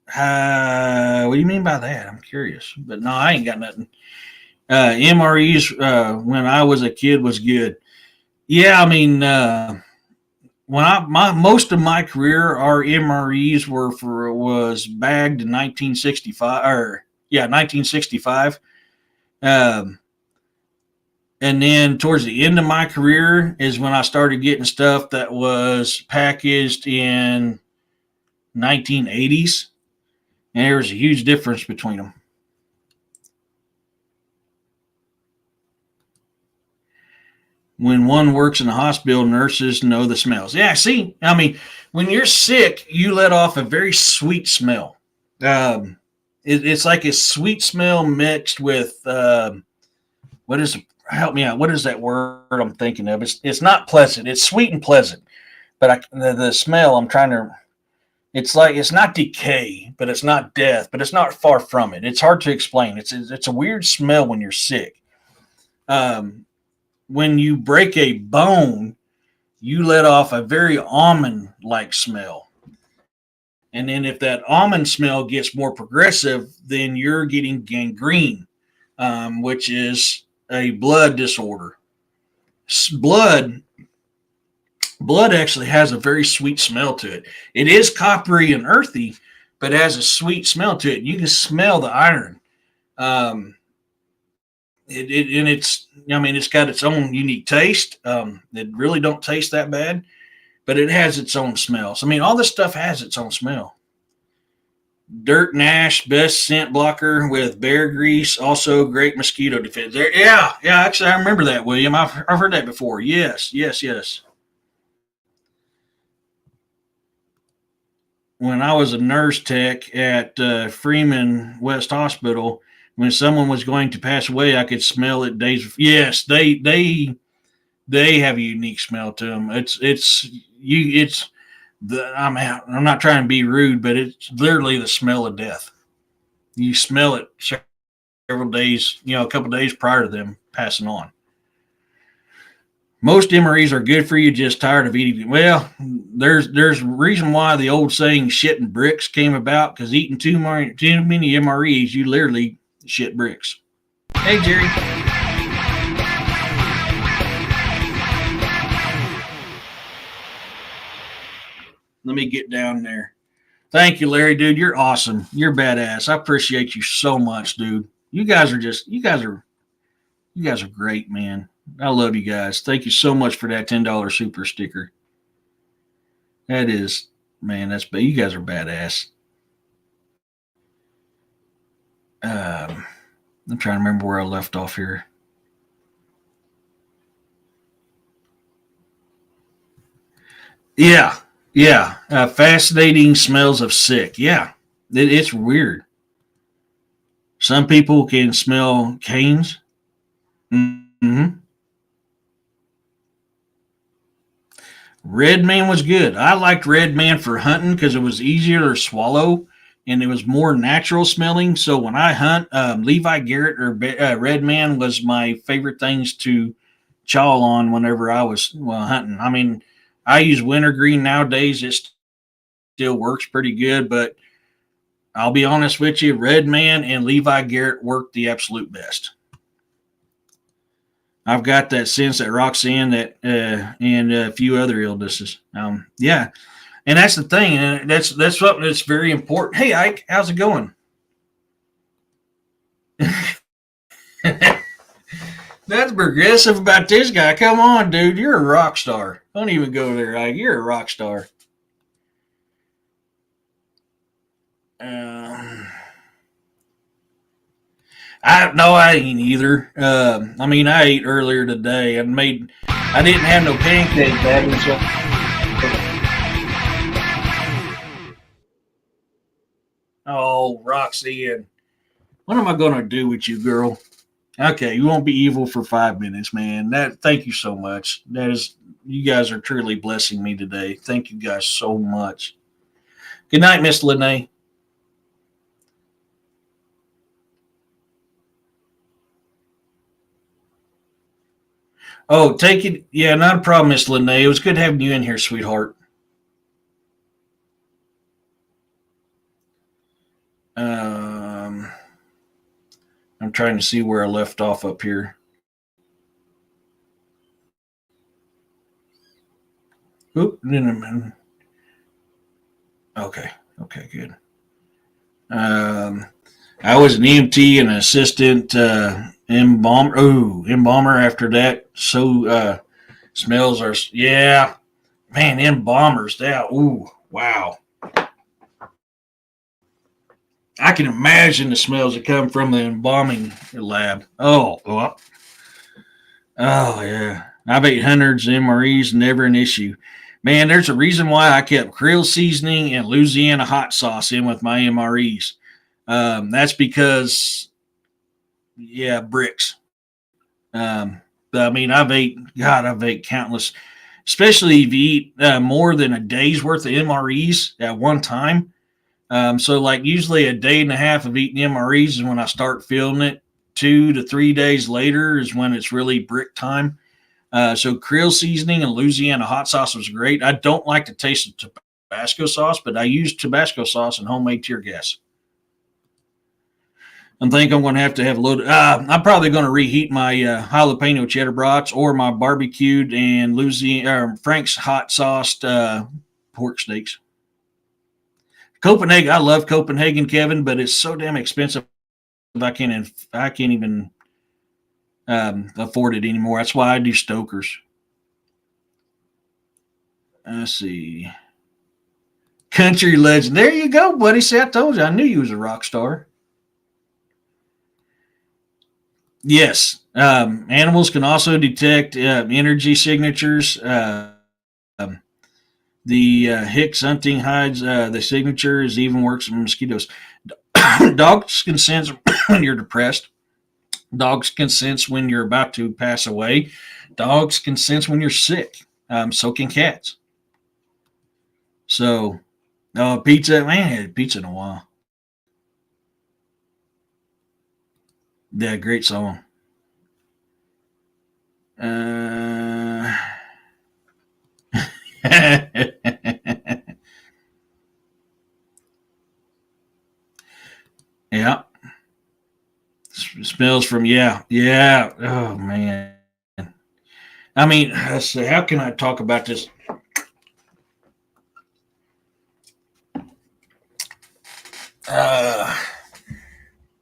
What do you mean by that? I'm curious. But no, I ain't got nothing. MREs when I was a kid was good. Yeah, I mean, when most of my career, our MREs was bagged in 1965 or yeah 1965. Um, and then towards the end of my career is when I started getting stuff that was packaged in 1980s, and there was a huge difference between them. When one works in a hospital, nurses know the smells. Yeah, see, I mean, when you're sick, you let off a very sweet smell. Um, it's like a sweet smell mixed with what is help me out? What is that word I'm thinking of? It's not pleasant. It's sweet and pleasant, but the smell I'm trying to. It's like it's not decay, but it's not death, but it's not far from it. It's hard to explain. It's a weird smell when you're sick. Um, when you break a bone, you let off a very almond like smell. And then if that almond smell gets more progressive, then you're getting gangrene, which is a blood disorder. Blood blood actually has a very sweet smell to it. It is coppery and earthy, but it has a sweet smell to it. You can smell the iron. Um, and it's, I mean, it's got its own unique taste. It really don't taste that bad, but it has its own smells. I mean, all this stuff has its own smell. Dirt and ash, best scent blocker with bear grease, also great mosquito defense. There, yeah, yeah. Actually, I remember that, William. I've heard that before. Yes, yes, yes. When I was a nurse tech at Freeman West Hospital, when someone was going to pass away, I could smell it days. Yes, they have a unique smell to them. It's I'm not trying to be rude, but it's literally the smell of death. You smell it several days, a couple days prior to them passing on. Most MREs are good for you, just tired of eating. Well, there's a reason why the old saying "shitting bricks" came about, because eating too many MREs, you literally shit bricks. Hey, Jerry. Let me get down there. Thank you, Larry, dude. You're awesome. You're badass. I appreciate you so much, dude. You guys are great, man. I love you guys. Thank you so much for that $10 super sticker. That is, man, you guys are badass. I'm trying to remember where I left off here. Yeah, yeah. Fascinating smells of sick. Yeah, it's weird. Some people can smell canes. Mm-hmm. Red Man was good. I liked Red Man for hunting because it was easier to swallow and it was more natural smelling. So when I hunt, Levi Garrett or Red Man was my favorite things to chaw on whenever I was hunting. I mean, I use wintergreen nowadays. It still works pretty good, but I'll be honest with you, Red Man and Levi Garrett work the absolute best. I've got that sense that Roxanne that and a few other illnesses. Yeah, and that's the thing, and that's something that's very important. Hey, Ike, how's it going? That's progressive about this guy. Come on, dude, you're a rock star. Don't even go there, Ike. You're a rock star. Um, I ain't either. I mean, I ate earlier today and I didn't have no pancake batter, so oh, Roxanne, what am I gonna do with you, girl? Okay, you won't be evil for 5 minutes, man. Thank you so much. You guys are truly blessing me today. Thank you guys so much. Good night, Miss Lene. Oh, take it. Yeah, not a problem, Miss Lene. It was good having you in here, sweetheart. Um, I'm I'm trying to see where I left off up here. Oop, okay, good. I was an EMT and an assistant embalmer. Oh, embalmer after that. So smells are, yeah, man, embalmers. That, ooh, wow. I can imagine the smells that come from the embalming lab. Oh, yeah. I've ate hundreds of MREs, never an issue. Man, there's a reason why I kept Creole seasoning and Louisiana hot sauce in with my MREs. That's because, yeah, bricks. I mean, I've ate countless, especially if you eat more than a day's worth of MREs at one time. So, like, usually a day and a half of eating MREs is when I start feeling it. 2 to 3 days later is when it's really brick time. So Creole seasoning and Louisiana hot sauce was great. I don't like the taste of Tabasco sauce, but I use Tabasco sauce and homemade tear gas. I think I'm going to have a little. I'm probably going to reheat my jalapeno cheddar brats or my barbecued and Louisiana Frank's hot sauced pork steaks. Copenhagen, I love Copenhagen, Kevin, but it's so damn expensive. I can't even afford it anymore. That's why I do Stoker's. Let's see. Country legend. There you go, buddy. See, I told you. I knew you was a rock star. Yes. Animals can also detect energy signatures. The Hicks hunting hides the signatures, even works on mosquitoes. Dogs can sense when you're depressed. Dogs can sense when you're about to pass away. Dogs can sense when you're sick. So can cats. So, pizza, man, I had pizza in a while. Yeah, great song. Yeah. Smells from, yeah. Oh, man. I mean, let's see, how can I talk about this?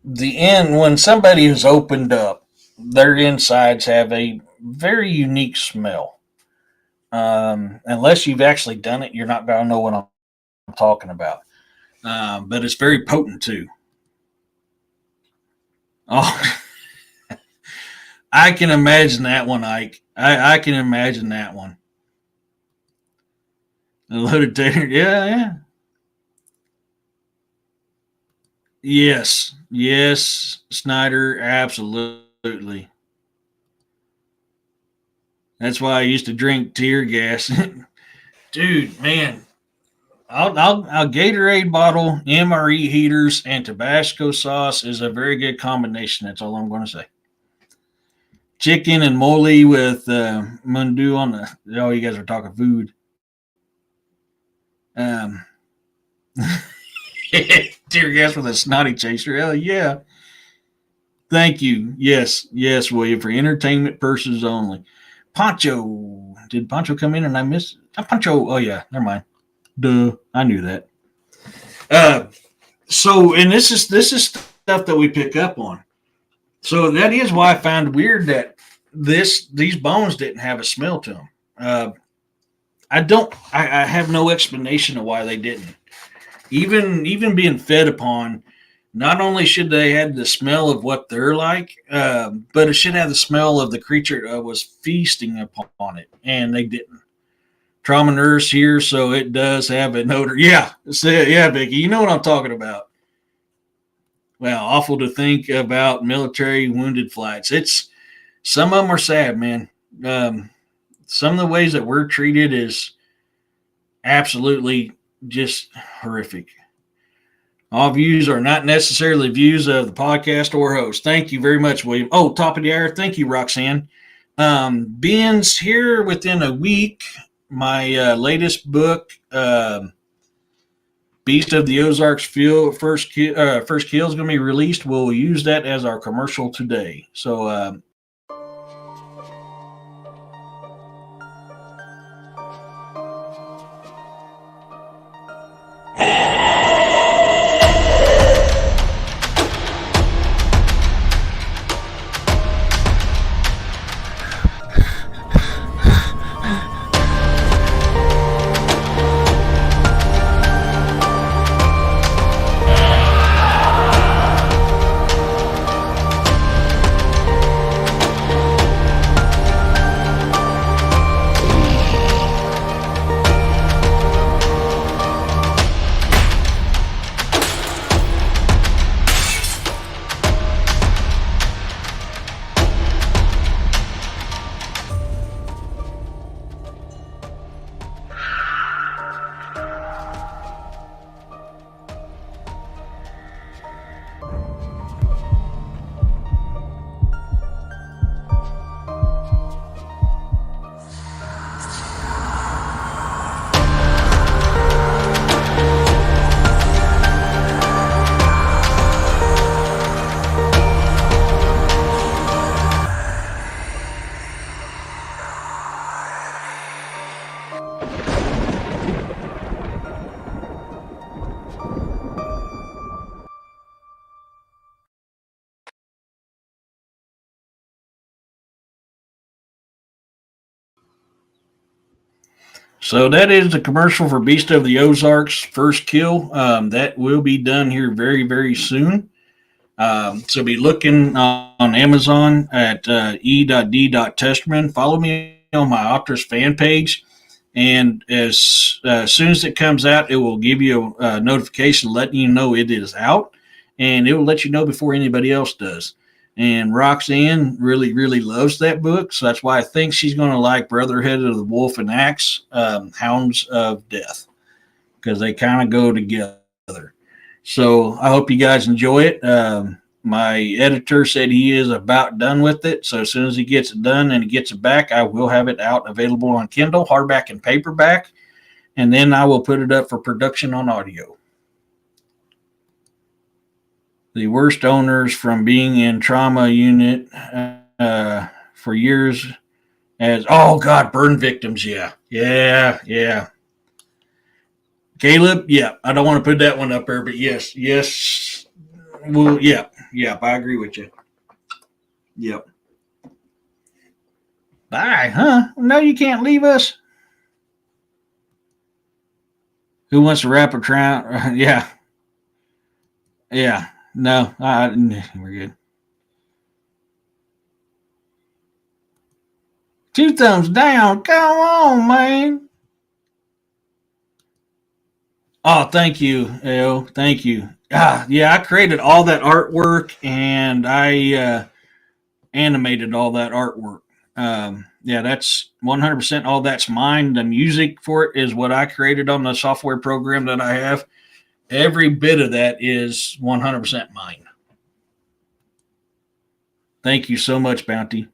The end, when somebody is opened up, their insides have a very unique smell. Unless you've actually done it, you're not going to know what I'm talking about. But it's very potent too. Oh, I can imagine that one, Ike. I can imagine that one. A loaded tater, yeah. Yes, Snyder, absolutely. That's why I used to drink tear gas. Dude, man, I'll Gatorade bottle, MRE heaters, and Tabasco sauce is a very good combination. That's all I'm going to say. Chicken and mole with mundu on the. Oh, you guys are talking food. Tear gas with a snotty chaser. Hell yeah. Thank you. Yes, William, for entertainment purposes only. Poncho. Did Poncho come in and I missed? Poncho. Oh, yeah. Never mind. Duh. I knew that. So, and this is stuff that we pick up on. So that is why I found weird that these bones didn't have a smell to them. I have no explanation of why they didn't. Even being fed upon, not only should they have the smell of what they're like, but it should have the smell of the creature that was feasting upon it, and they didn't. Trauma nurse here, so it does have an odor. Yeah, Vicky, you know what I'm talking about. Well, awful to think about military wounded flights. Some of them are sad, man. Some of the ways that we're treated is absolutely just horrific. All views are not necessarily views of the podcast or host. Thank you very much, William. Oh, top of the hour. Thank you, Roxanne. Ben's here within a week. My latest book, Beast of the Ozarks first kill is going to be released. We'll use that as our commercial today. So So that is the commercial for Beast of the Ozarks first kill. That will be done here very, very soon. So be looking on Amazon at e.d.testerman. Follow me on my Optus fan page. And as soon as it comes out, it will give you a notification letting you know it is out. And it will let you know before anybody else does. And Roxanne really, really loves that book. So that's why I think she's going to like Brotherhood of the Wolf and Axe, Hounds of Death, because they kind of go together. So I hope you guys enjoy it. My editor said he is about done with it. So as soon as he gets it done and he gets it back, I will have it out available on Kindle, hardback, and paperback. And then I will put it up for production on audio. The worst owners from being in trauma unit for years as, oh God, burn victims. Yeah. Caleb, yeah, I don't want to put that one up there, but yes. Well, yeah, I agree with you. Yep. Bye, huh? No, you can't leave us. Who wants to wrap a around? Yeah. No, we're good. 2 thumbs down. Come on, man. Oh, thank you, L. Thank you. Yeah, I created all that artwork and I animated all that artwork. Yeah, that's 100% all that's mine. The music for it is what I created on the software program that I have. Every bit of that is 100% mine. Thank you so much, Bounty.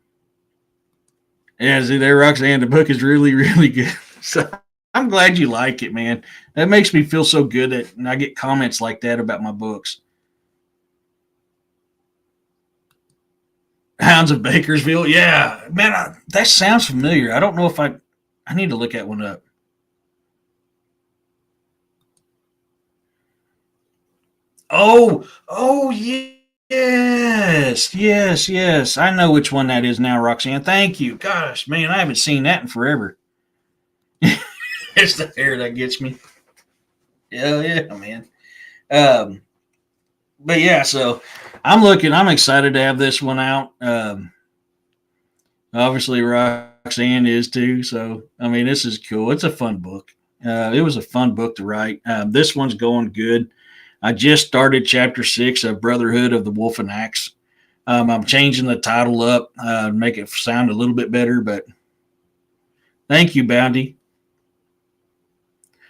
Yeah, see there, Roxanne. The book is really, really good. So I'm glad you like it, man. That makes me feel so good that and I get comments like that about my books. Hounds of Bakersville. Yeah, man, that sounds familiar. I don't know if I need to look that one up. Oh, yes. I know which one that is now, Roxanne. Thank you. Gosh, man, I haven't seen that in forever. It's the hair that gets me. Hell yeah, man. But yeah, so I'm excited to have this one out. Obviously, Roxanne is too. So, I mean, this is cool. It's a fun book. It was a fun book to write. This one's going good. I just started chapter 6 of Brotherhood of the Wolf and Axe. I'm changing the title up, make it sound a little bit better, but thank you, Bounty.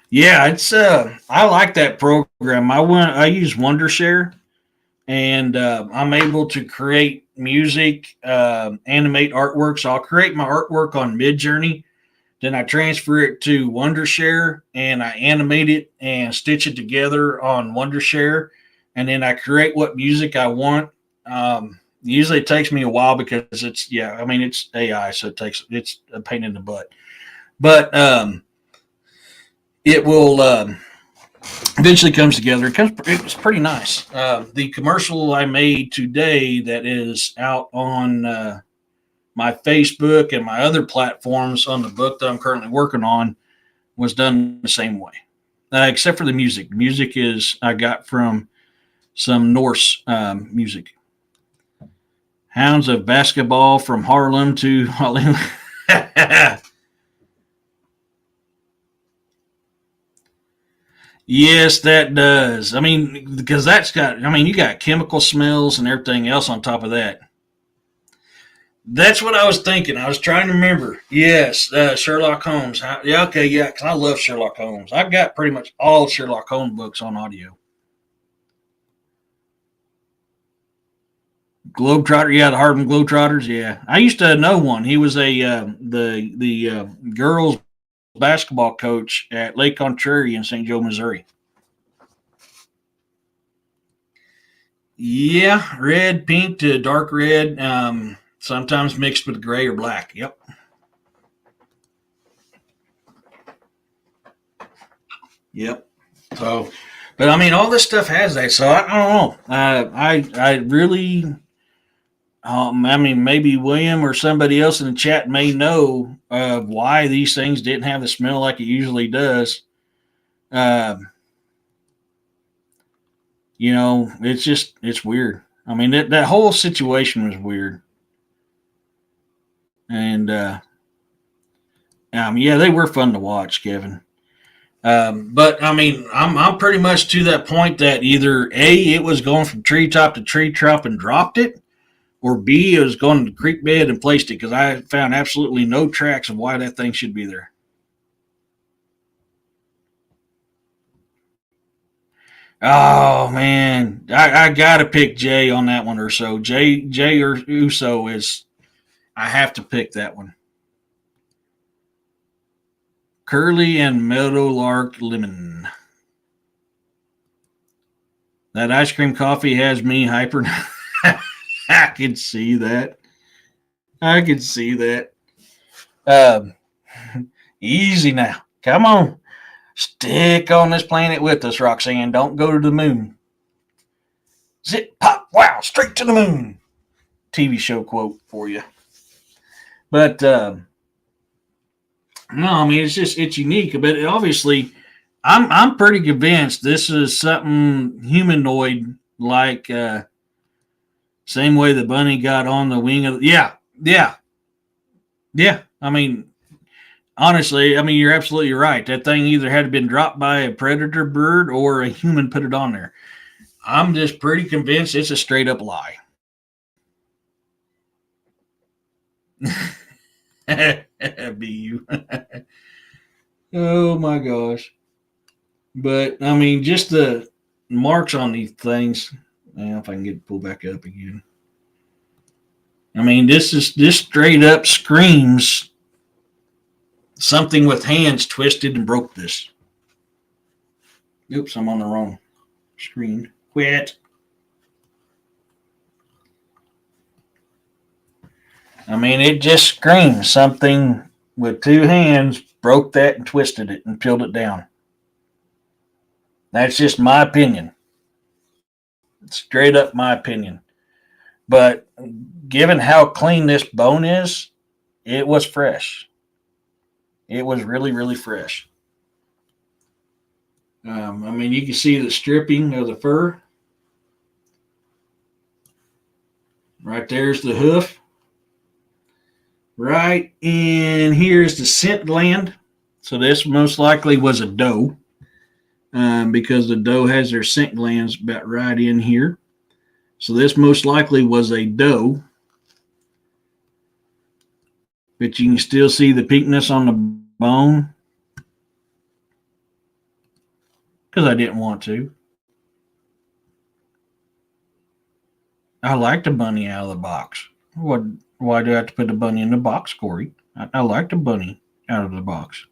Yeah, it's I like that program. I use Wondershare, and I'm able to create music, animate artwork. So I'll create my artwork on Midjourney, Then I transfer it to Wondershare and I animate it and stitch it together on Wondershare. And then I create what music I want. Usually it takes me a while because it's AI, so it's a pain in the butt. But it will eventually comes together. It's pretty nice. The commercial I made today that is out on my Facebook and my other platforms on the book that I'm currently working on was done the same way, except for the music. Music is I got from some Norse music. Hounds of basketball from Harlem to Hollywood. Yes, that does. I mean, because you got chemical smells and everything else on top of that. That's what I was thinking. I was trying to remember. Yes, Sherlock Holmes. Yeah, okay, yeah, because I love Sherlock Holmes. I've got pretty much all Sherlock Holmes books on audio. Globetrotter, yeah, the Harlem Globetrotters, yeah. I used to know one. He was the girls basketball coach at Lake Contrary in St. Joe, Missouri. Yeah, red, pink to dark red, sometimes mixed with gray or black. Yep. Yep. So, but I mean, all this stuff has that. So I don't know. I really, I mean, maybe William or somebody else in the chat may know why these things didn't have the smell like it usually does. Uh, it's weird. I mean, that whole situation was weird. And yeah, they were fun to watch, Kevin. But I mean, I'm pretty much to that point that either A, it was going from treetop to treetop and dropped it, or B, it was going to the creek bed and placed it because I found absolutely no tracks of why that thing should be there. Oh man, I gotta pick Jay on that one or so. Jay or Uso is I have to pick that one. Curly and Meadowlark Lemon. That ice cream coffee has me hyper. I can see that. I can see that. Um, Easy now. Come on. Stick on this planet with us, Roxanne. Don't go to the moon. Zip, pop, wow, straight to the moon. TV show quote for you. But no, I mean it's unique, but obviously I'm pretty convinced this is something humanoid like same way the bunny got on the wing of yeah. I mean honestly, I mean you're absolutely right. That thing either had been dropped by a predator bird or a human put it on there. I'm just pretty convinced it's a straight up lie. Be you. Oh my gosh. But I mean, just the marks on these things. If I can get it pulled back up again. I mean, this straight up screams something with hands twisted and broke this. Oops, I'm on the wrong screen. Quit. I mean, it just screams something with two hands broke that and twisted it and peeled it down. That's just my opinion. Straight up my opinion. But given how clean this bone is, it was fresh. It was really, really fresh. I mean, you can see the stripping of the fur. Right there's the hoof. Right in here's the scent gland. So this most likely was a doe because the doe has their scent glands about right in here. So this most likely was a doe. But you can still see the pinkness on the bone. Because I didn't want to. I like the bunny out of the box. Why do I have to put the bunny in the box, Corey? I like the bunny. out of the box.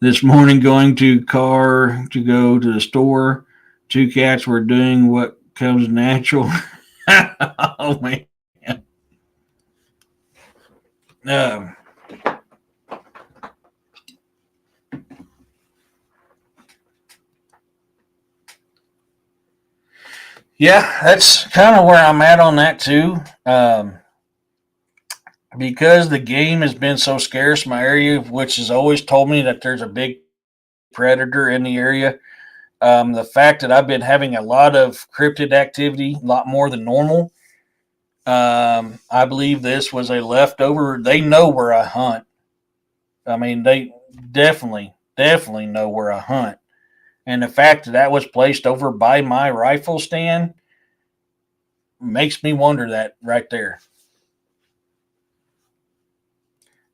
This morning, going to car to go to the store, two cats were doing what comes natural. Oh man. Um, yeah, that's kind of where I'm at on that too. Because the game has been so scarce in my area, which has always told me that there's a big predator in the area. The fact that I've been having a lot of cryptid activity, a lot more than normal. I believe this was a leftover. They know where I hunt. I mean, they definitely know where I hunt. And the fact that that was placed over by my rifle stand makes me wonder that right there.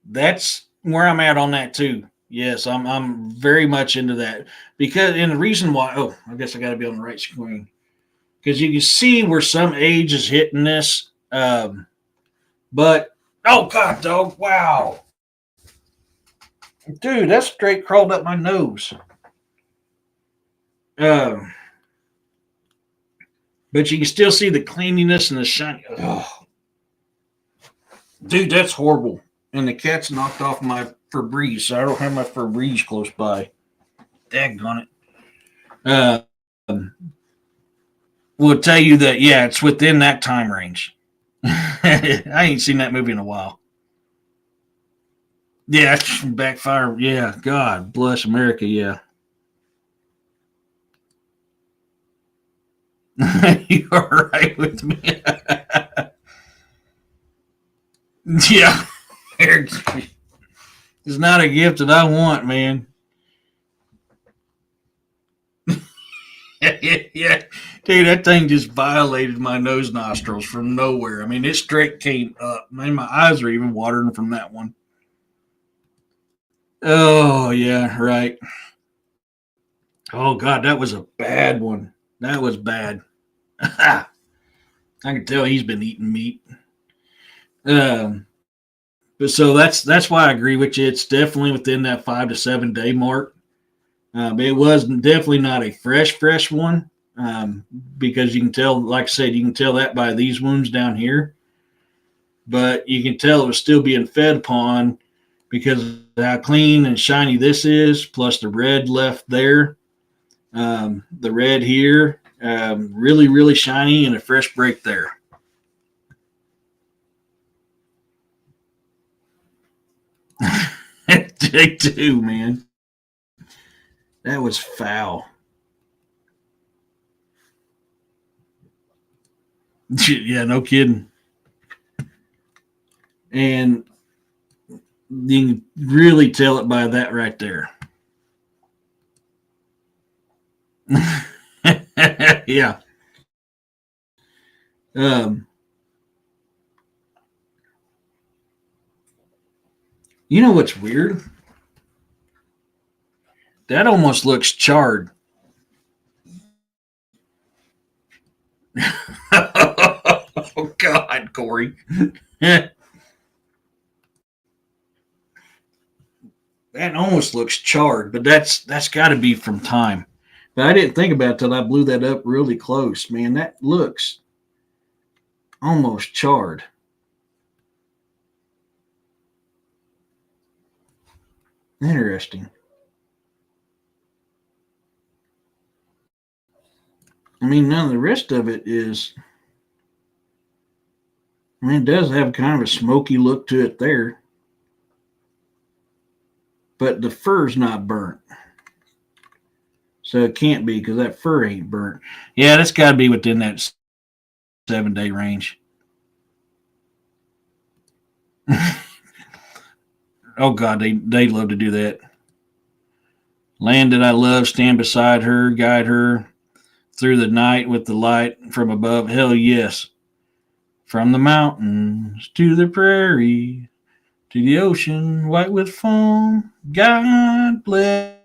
That's where I'm at on that too. Yes, I'm very much into that because and the reason why. Oh, I guess I got to be on the right screen because you can see where some age is hitting this. But oh god, dog! Wow, dude, that straight crawled up my nose. Um, but you can still see the cleanliness and the shiny. Oh, dude, that's horrible. And the cat's knocked off my Febreze, so I don't have my Febreze close by. Daggone it. Um, will tell you that, yeah, it's within that time range. I ain't seen that movie in a while. Yeah, Backfire. Yeah, God bless America. Yeah. You are right with me. Yeah. It's not a gift that I want, man. Yeah, dude, that thing just violated my nose nostrils from nowhere. I mean, it straight came up. Man, my eyes are even watering from that one. Oh yeah, right. Oh god, that was a bad one. That was bad. I can tell he's been eating meat. Um, but so that's why I agree with you. It's definitely within that 5 to 7 day mark. But it was definitely not a fresh one because you can tell, like I said, you can tell that by these wounds down here. But you can tell it was still being fed upon because of how clean and shiny this is, plus the red left there, the red here, really shiny, and a fresh break there. Take two, man. That was foul. Yeah, no kidding. And you can really tell it by that right there. Yeah. Um, you know what's weird? That almost looks charred. Oh God, Corey. That almost looks charred, but that's got to be from time. But I didn't think about it till I blew that up really close. Man, that looks almost charred. Interesting. I mean, none of the rest of it is. I mean, it does have kind of a smoky look to it there, but the fur's not burnt. So it can't be because that fur ain't burnt. Yeah, that's got to be within that 7 day range. Oh God, they love to do that. Land that I love, stand beside her, guide her through the night with the light from above. Hell yes. From the mountains to the prairie to the ocean white with foam. God bless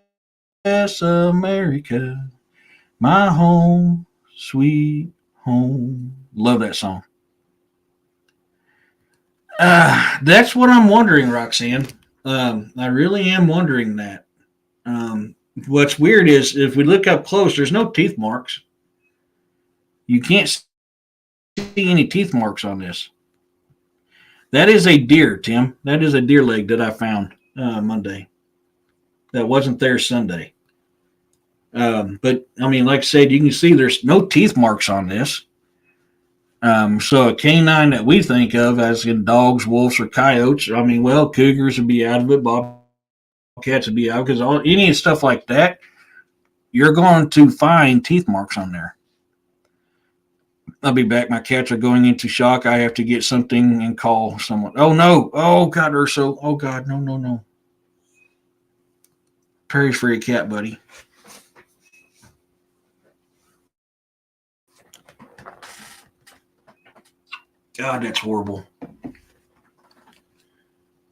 America, my home, sweet home. Love that song. That's what I'm wondering, Roxanne. I really am wondering that. What's weird is if we look up close, there's no teeth marks. You can't see any teeth marks on this. That is a deer, Tim. That is a deer leg that I found Monday. That wasn't there Sunday. But I mean, like I said, you can see there's no teeth marks on this. So a canine that we think of as in dogs, wolves, or coyotes, I mean, well, cougars would be out of it, bobcats would be out because any stuff like that, you're going to find teeth marks on there. I'll be back. My cats are going into shock. I have to get something and call someone. Oh no! Oh God, Urso! Oh God! No! No! No! Praise for your cat, buddy. God, that's horrible.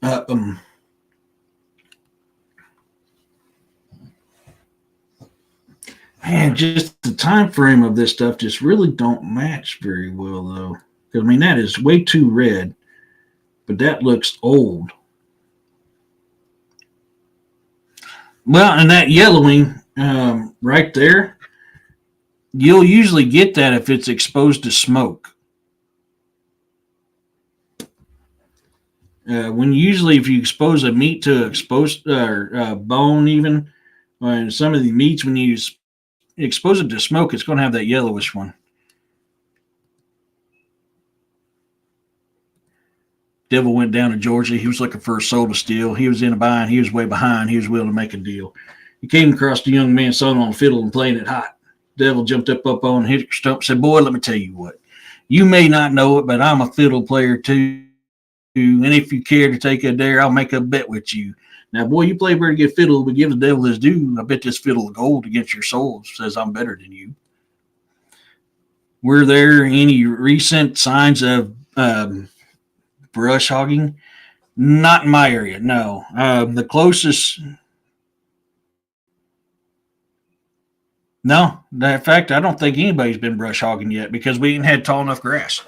Uh, um, Man, just the time frame of this stuff just really don't match very well, though. 'Cause, I mean, that is way too red, but that looks old. Well, and that yellowing right there, you'll usually get that if it's exposed to smoke. When usually if you expose a meat to exposed bone, even and some of the meats, when you expose it to smoke, it's going to have that yellowish one. Devil went down to Georgia. He was looking for a soul to steal. He was in a bind. He was way behind. He was willing to make a deal. He came across the young man sawing on a fiddle and playing it hot. Devil jumped up on his stump, said, "Boy, let me tell you what. You may not know it, but I'm a fiddle player too. And if you care to take a dare, I'll make a bet with you. Now, boy, you play a pretty good fiddle, but give the devil his due. I bet this fiddle of gold against your soul says I'm better than you." Were there any recent signs of brush hogging? Not in my area, no. The closest, no. In fact, I don't think anybody's been brush hogging yet because we ain't had tall enough grass.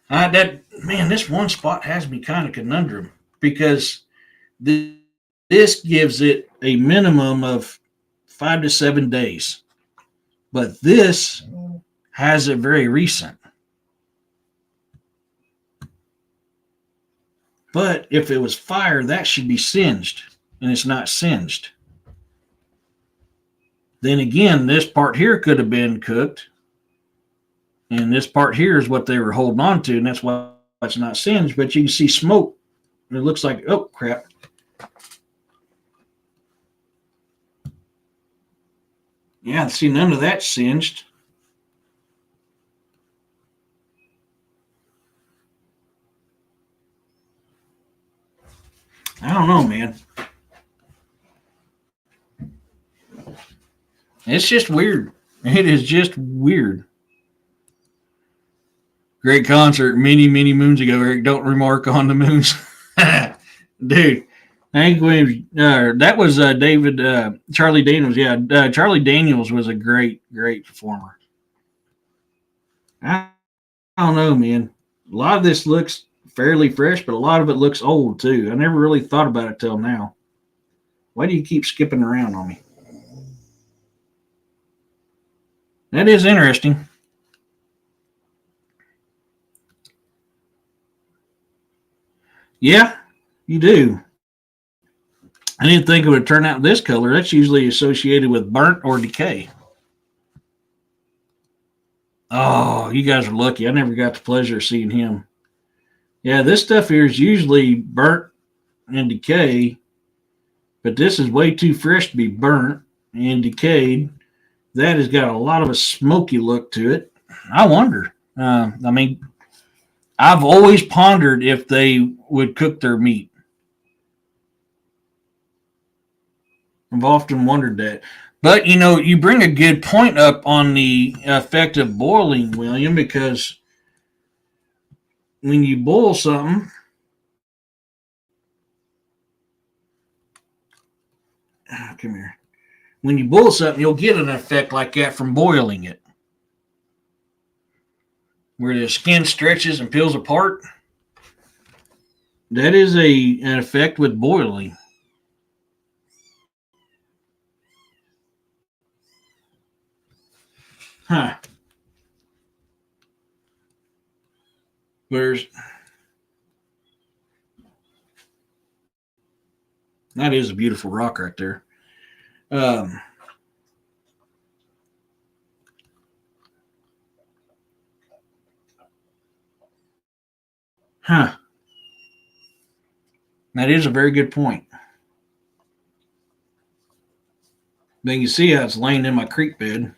That man, this one spot has me kind of conundrum because this gives it a minimum of 5 to 7 days, but this has it very recent. But if it was fire, that should be singed, and it's not singed. Then again, this part here could have been cooked, and this part here is what they were holding on to, and that's why it's not singed. But you can see smoke. It looks like, oh crap. Yeah, see, none of that singed. I don't know, man. It's just weird. It is just weird. Great concert many, many moons ago, Eric. Don't remark on the moons. Dude, Hank Williams, that was David, Charlie Daniels. Yeah, Charlie Daniels was a great, great performer. I don't know, man. A lot of this looks fairly fresh, but a lot of it looks old too. I never really thought about it till now. Why do you keep skipping around on me? That is interesting. Yeah, you do. I didn't think it would turn out this color. That's usually associated with burnt or decay. Oh, you guys are lucky. I never got the pleasure of seeing him. Yeah, this stuff here is usually burnt and decay, but this is way too fresh to be burnt and decayed. That has got a lot of a smoky look to it. I wonder. I mean, I've always pondered if they would cook their meat. I've often wondered that. But you know, you bring a good point up on the effect of boiling, William, because when you boil something, come here. When you boil something, you'll get an effect like that from boiling it. where the skin stretches and peels apart. That is an effect with boiling. Huh. There's that is a beautiful rock right there. Um, huh. That is a very good point. Then you see how it's laying in my creek bed.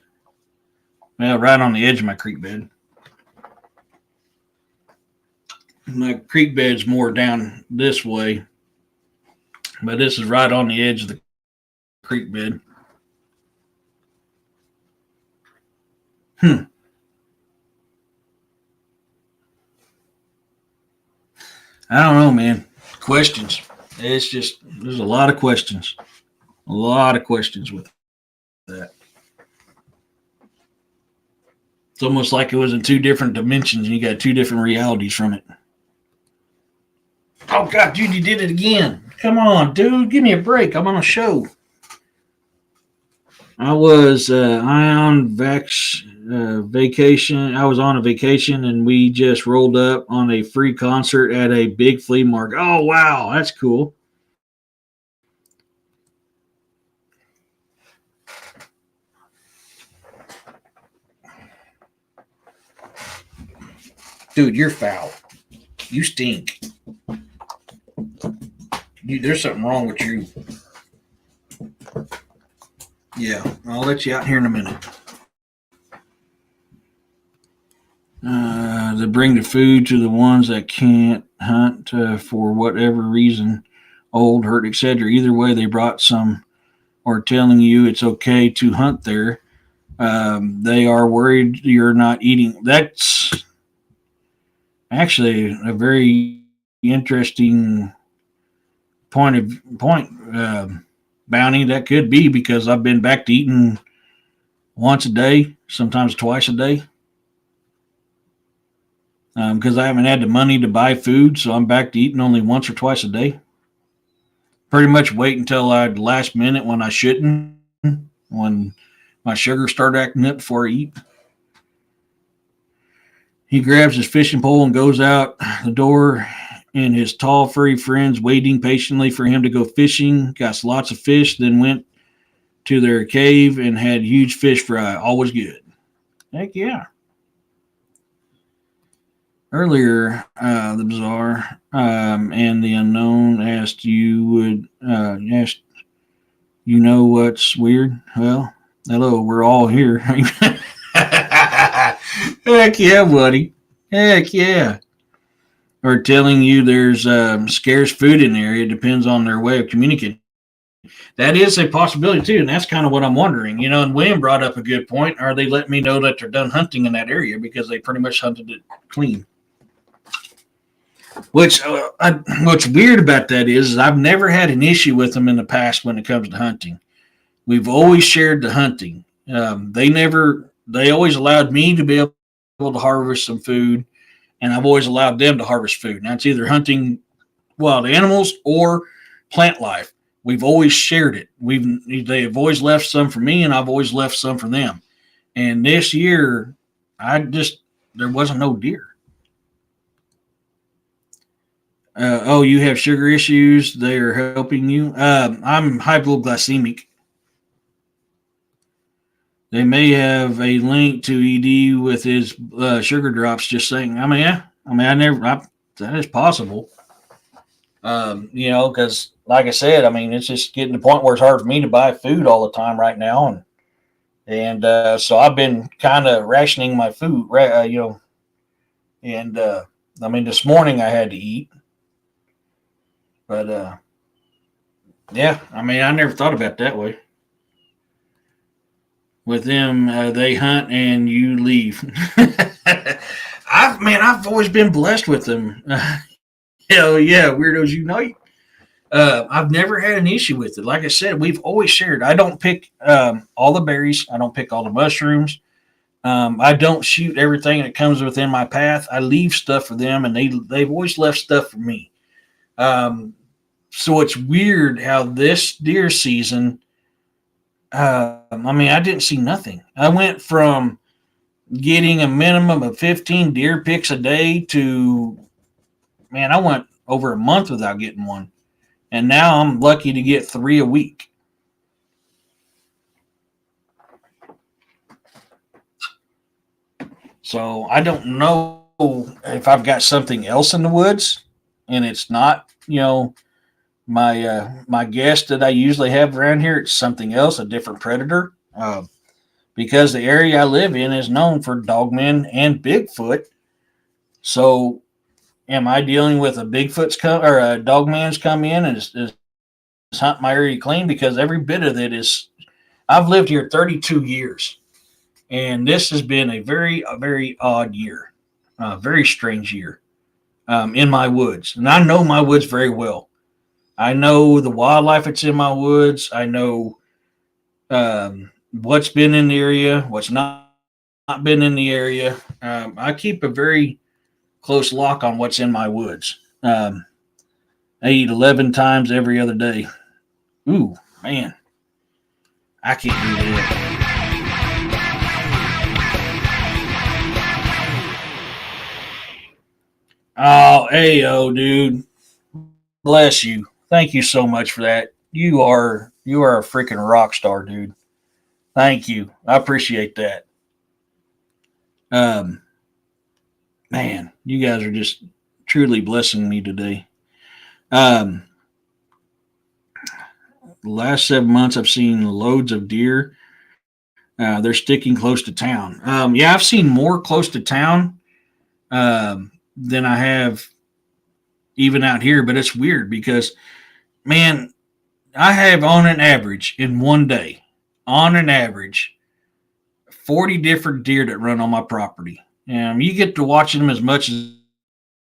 Well, right on the edge of my creek bed. My creek bed's more down this way, but this is right on the edge of the creek bed. Hmm. I don't know, man. Questions. It's just there's a lot of questions. A lot of questions with that. It's almost like it was in two different dimensions and you got two different realities from it. Oh God, dude, you did it again. Come on, dude, give me a break. I'm on a show. I was vacation. I was on a vacation and we just rolled up on a free concert at a big flea market. Oh wow, that's cool. Dude, you're foul. You stink. There's something wrong with you. Yeah, I'll let you out here in a minute. They bring the food to the ones that can't hunt for whatever reason, old, hurt, etc. Either way, they brought some or telling you it's okay to hunt there. They are worried you're not eating. That's actually a very interesting point bounty that could be because I've been back to eating once a day, sometimes twice a day. Because I haven't had the money to buy food, so I'm back to eating only once or twice a day. Pretty much wait until the last minute when I shouldn't, when my sugar started acting up before I eat. He grabs his fishing pole and goes out the door, and his tall, furry friends waiting patiently for him to go fishing. Got lots of fish, then went to their cave and had huge fish fry. Always good. Heck yeah. Earlier, the bizarre and the unknown asked asked, you know what's weird? Well, hello, we're all here. Heck yeah, buddy. Heck yeah. Or telling you there's scarce food in the area. Depends on their way of communicating. That is a possibility too, and that's kind of what I'm wondering. And William brought up a good point. Are they letting me know that they're done hunting in that area because they pretty much hunted it clean? What's weird about that is I've never had an issue with them in the past when it comes to hunting. We've always shared the hunting. They always allowed me to be able to harvest some food, and I've always allowed them to harvest food. Now it's either hunting wild animals or plant life. We've always shared it. They have always left some for me, and I've always left some for them. And this year, there wasn't no deer. You have sugar issues. They are helping you. I'm hypoglycemic. They may have a link to ED with his sugar drops. Just saying. That is possible. Because like I said, it's just getting to the point where it's hard for me to buy food all the time right now, and so I've been kind of rationing my food, and this morning I had to eat. But yeah, I never thought about it that way. With them, they hunt and you leave. I've always been blessed with them. Hell yeah, weirdos unite. I've never had an issue with it. Like I said, we've always shared. I don't pick all the berries. I don't pick all the mushrooms. I don't shoot everything that comes within my path. I leave stuff for them, and they've always left stuff for me. So it's weird how this deer season. I mean, I didn't see nothing. I went from getting a minimum of 15 deer picks a day to, man, I went over a month without getting one, and now I'm lucky to get 3 a week. So I don't know if I've got something else in the woods, and it's not, my guest that I usually have around here. It's something else, a different predator. Because the area I live in is known for dogmen and Bigfoot. So, am I dealing with a Bigfoot's come or a dogman's come in and is hunt my area clean? Because every bit of it is. I've lived here 32 years, and this has been a very odd year, a very strange year in my woods, and I know my woods very well. I know the wildlife that's in my woods. I know what's been in the area, what's not been in the area. I keep a very close lock on what's in my woods. I eat 11 times every other day. Ooh, man, I can't do that. Oh, Ayo, dude, bless you. Thank you so much for that. You are a freaking rock star, dude. Thank you. I appreciate that. Um, Man, you guys are just truly blessing me today. Um, the last 7 months, I've seen loads of deer. They're sticking close to town. Yeah, I've seen more close to town than I have even out here, but it's weird because, man, I have on an average in one day, on an average, 40 different deer that run on my property. You get to watching them as much as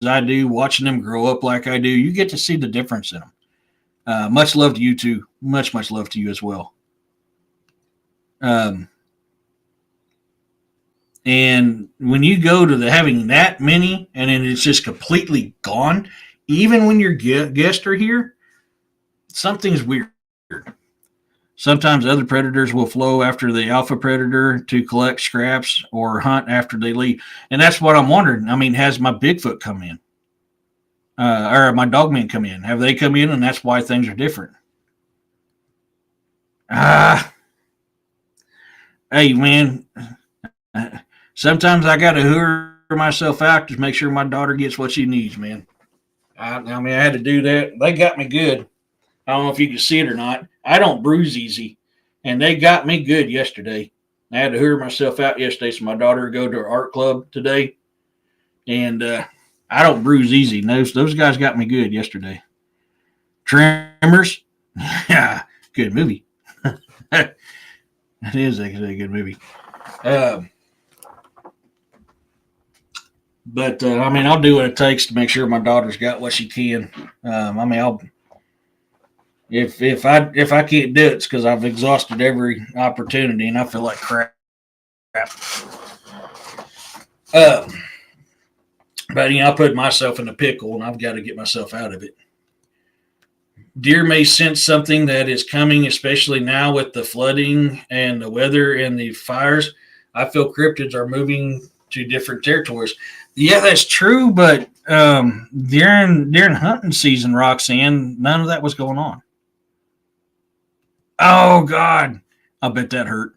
I do, watching them grow up like I do. You get to see the difference in them. Much love to you too. Much love to you as well. Um, and when you go to the having that many and then it's just completely gone, even when your guests are here, something's weird. Sometimes other predators will flow after the alpha predator to collect scraps or hunt after they leave. And that's what I'm wondering. I mean, has my Bigfoot come in? Or my dogmen come in? Have they come in and that's why things are different? Ah, hey, man. Sometimes I got to hoover myself out to make sure my daughter gets what she needs, man. I mean, I had to do that. They got me good. I don't know if you can see it or not. I don't bruise easy, and they got me good yesterday. I had to hurry myself out yesterday so my daughter would go to her art club today, and I don't bruise easy. Those guys got me good yesterday. Tremors, yeah, good movie. It is actually a good movie. Um, but I mean, I'll do what it takes to make sure my daughter's got what she can. I mean, I'll if I can't do it, it's because I've exhausted every opportunity and I feel like crap. Um, but I put myself in a pickle and I've got to get myself out of it. Deer may sense something that is coming, especially now with the flooding and the weather and the fires. I feel cryptids are moving to different territories. Yeah, that's true, but during hunting season, Roxanne, none of that was going on. Oh God, I bet that hurt.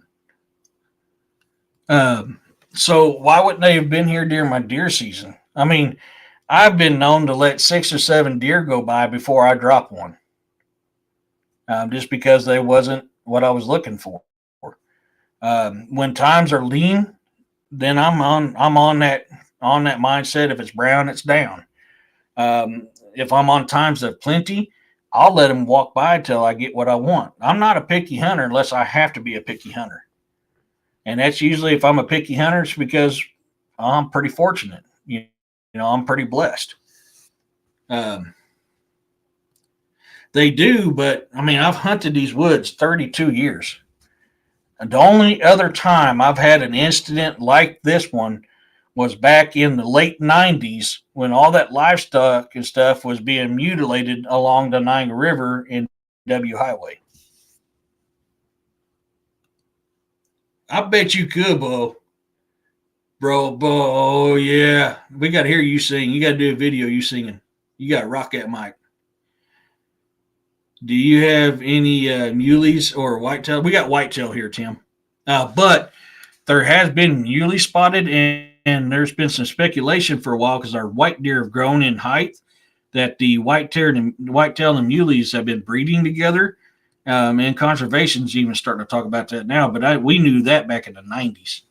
So why wouldn't they have been here during my deer season? I mean, I've been known to let 6 or 7 deer go by before I drop one, just because they wasn't what I was looking for. When times are lean, then I'm on that mindset. If it's brown, it's down. If I'm on times of plenty, I'll let them walk by till I get what I want. I'm not a picky hunter unless I have to be a picky hunter. And that's usually if I'm a picky hunter, it's because I'm pretty fortunate. I'm pretty blessed. Um, they do, but I mean, I've hunted these woods 32 years. And the only other time I've had an incident like this one was back in the late 90s when all that livestock and stuff was being mutilated along the Niagara River in W Highway. I bet you could, bro. Oh, yeah. We got to hear you sing. You got to do a video you singing. You got to rock that mic. Do you have any muleys or whitetail? We got whitetail here, Tim. But there has been muley spotted, and there's been some speculation for a while because our white deer have grown in height that the whitetail and muleys have been breeding together. And conservation's even starting to talk about that now, but we knew that back in the 90s.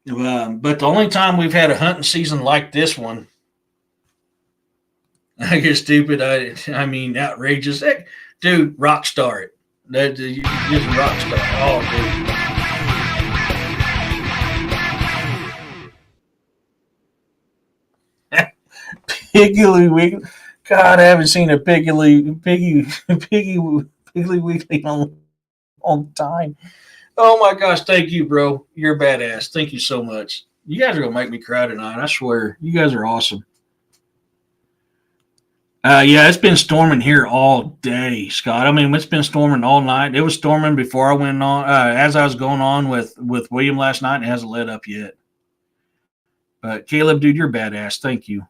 But the only time we've had a hunting season like this one, I get stupid. I mean, outrageous. Heck, dude, rock star it. You're just a rock star. Oh, dude. Piggly Wiggly. God, I haven't seen a Piggly Wiggly in a long time. Oh my gosh, thank you, bro. You're badass. Thank you so much. You guys are gonna make me cry tonight. I swear. You guys are awesome. Yeah, it's been storming here all day, Scott. I mean, it's been storming all night. It was storming before I went on, as I was going on with William last night. It hasn't let up yet. But Caleb, dude, you're badass. Thank you.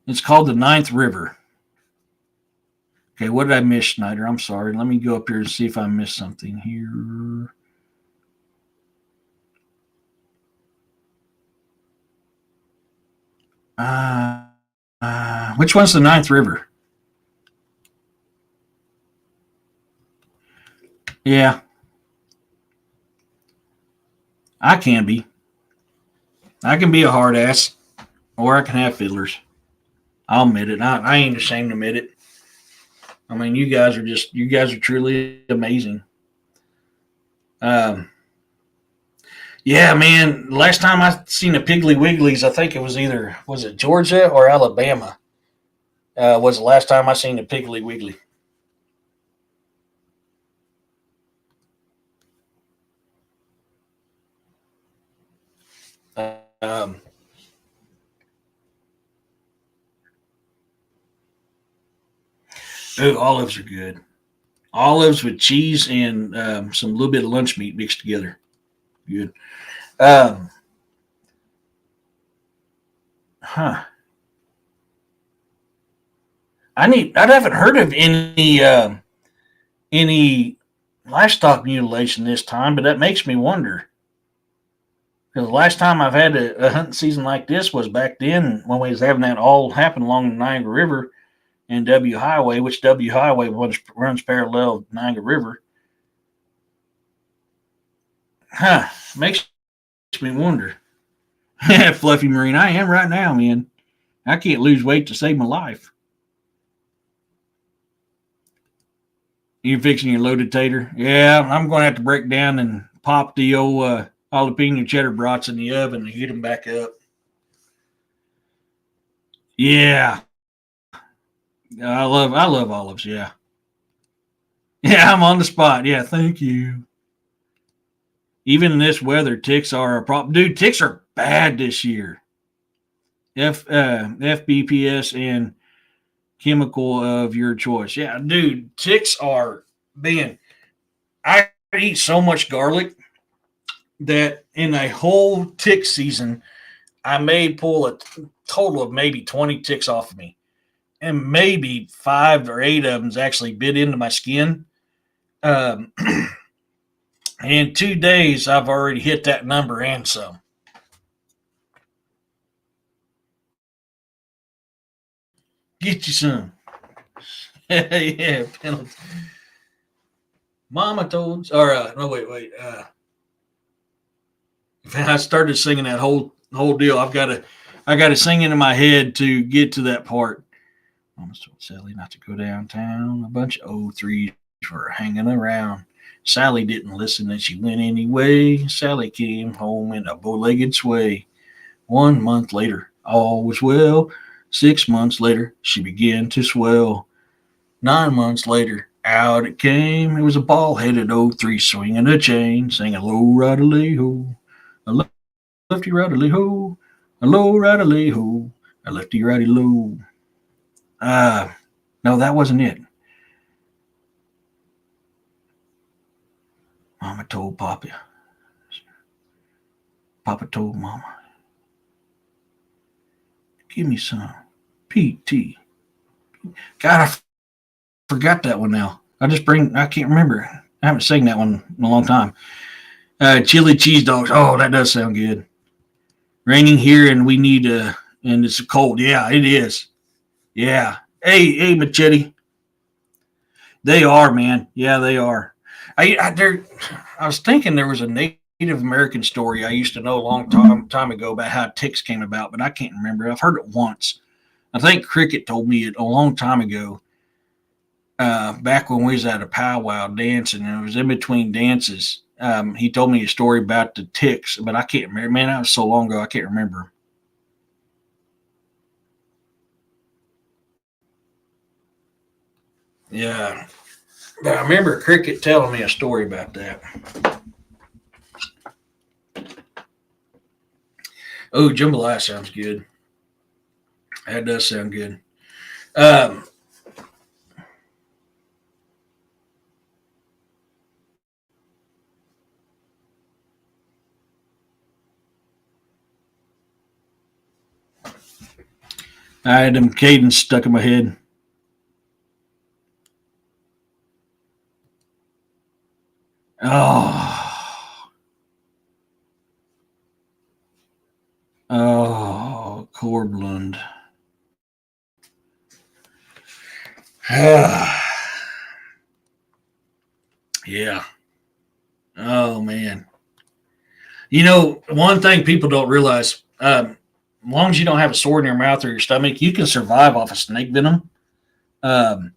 It's called the Ninth River. Okay, what did I miss, Schneider? I'm sorry. Let me go up here and see if I missed something here. Which one's the Ninth River? Yeah. I can be. I can be a hard ass, or I can have fiddlers. I'll admit it. I ain't ashamed to admit it. I mean, you guys are truly amazing. Yeah, man. Last time I seen the Piggly Wigglies, I think it was it Georgia or Alabama? Was the last time I seen the Piggly Wiggly. Um, Olives are good. Olives with cheese and some little bit of lunch meat mixed together. Good. Um, huh. I haven't heard of any livestock mutilation this time, but that makes me wonder. Because the last time I've had a hunting season like this was back then when we was having that all happen along the Niagara River and W Highway, which W Highway runs parallel to Niagara River. Huh. Makes me wonder. Fluffy Marine, I am right now, man. I can't lose weight to save my life. You fixing your loaded tater? Yeah, I'm going to have to break down and pop the old jalapeno cheddar brats in the oven and heat them back up. Yeah, I love olives. Yeah, yeah, I'm on the spot. Yeah, thank you. Even in this weather, ticks are a problem. Dude, ticks are bad this year. FBPS and chemical of your choice. Yeah, dude, ticks are being. I eat so much garlic that in a whole tick season, I may pull a total of maybe 20 ticks off of me. And maybe 5 or 8 of them's actually bit into my skin. In 2 days, I've already hit that number and some. Get you some. Yeah, penalty. Mama told, or no, wait. I started singing that whole deal. I got to sing it in my head to get to that part. Mama told Sally not to go downtown. A bunch of O3s were hanging around. Sally didn't listen and she went anyway. Sally came home in a bow-legged sway. 1 month later, all was well. 6 months later, she began to swell. 9 months later, out it came. It was a bald-headed old three swinging a chain, singing low rider ho, a lefty rider ho, a low rider ho, a lefty righty low. No, that wasn't it. Mama told Papa. Papa told Mama, give me some PT. God, I forgot that one now. I can't remember. I haven't sang that one in a long time. Chili cheese dogs. Oh, that does sound good. Raining here, and we need and it's cold. Yeah, it is. Yeah. Hey, Machete. They are, man. Yeah, they are. I was thinking there was a Native American story I used to know a long time ago about how ticks came about, but I can't remember. I've heard it once. I think Cricket told me it a long time ago. Back when we was at a powwow dancing, and it was in between dances. He told me a story about the ticks, but I can't remember. Man, that was so long ago, I can't remember. Yeah, but I remember Cricket telling me a story about that. Oh, jambalaya sounds good. That does sound good. Um, I had them cadence stuck in my head. Oh, Corblund. Yeah. Oh man. You know, one thing people don't realize, as long as you don't have a sore in your mouth or your stomach, you can survive off of snake venom. Um,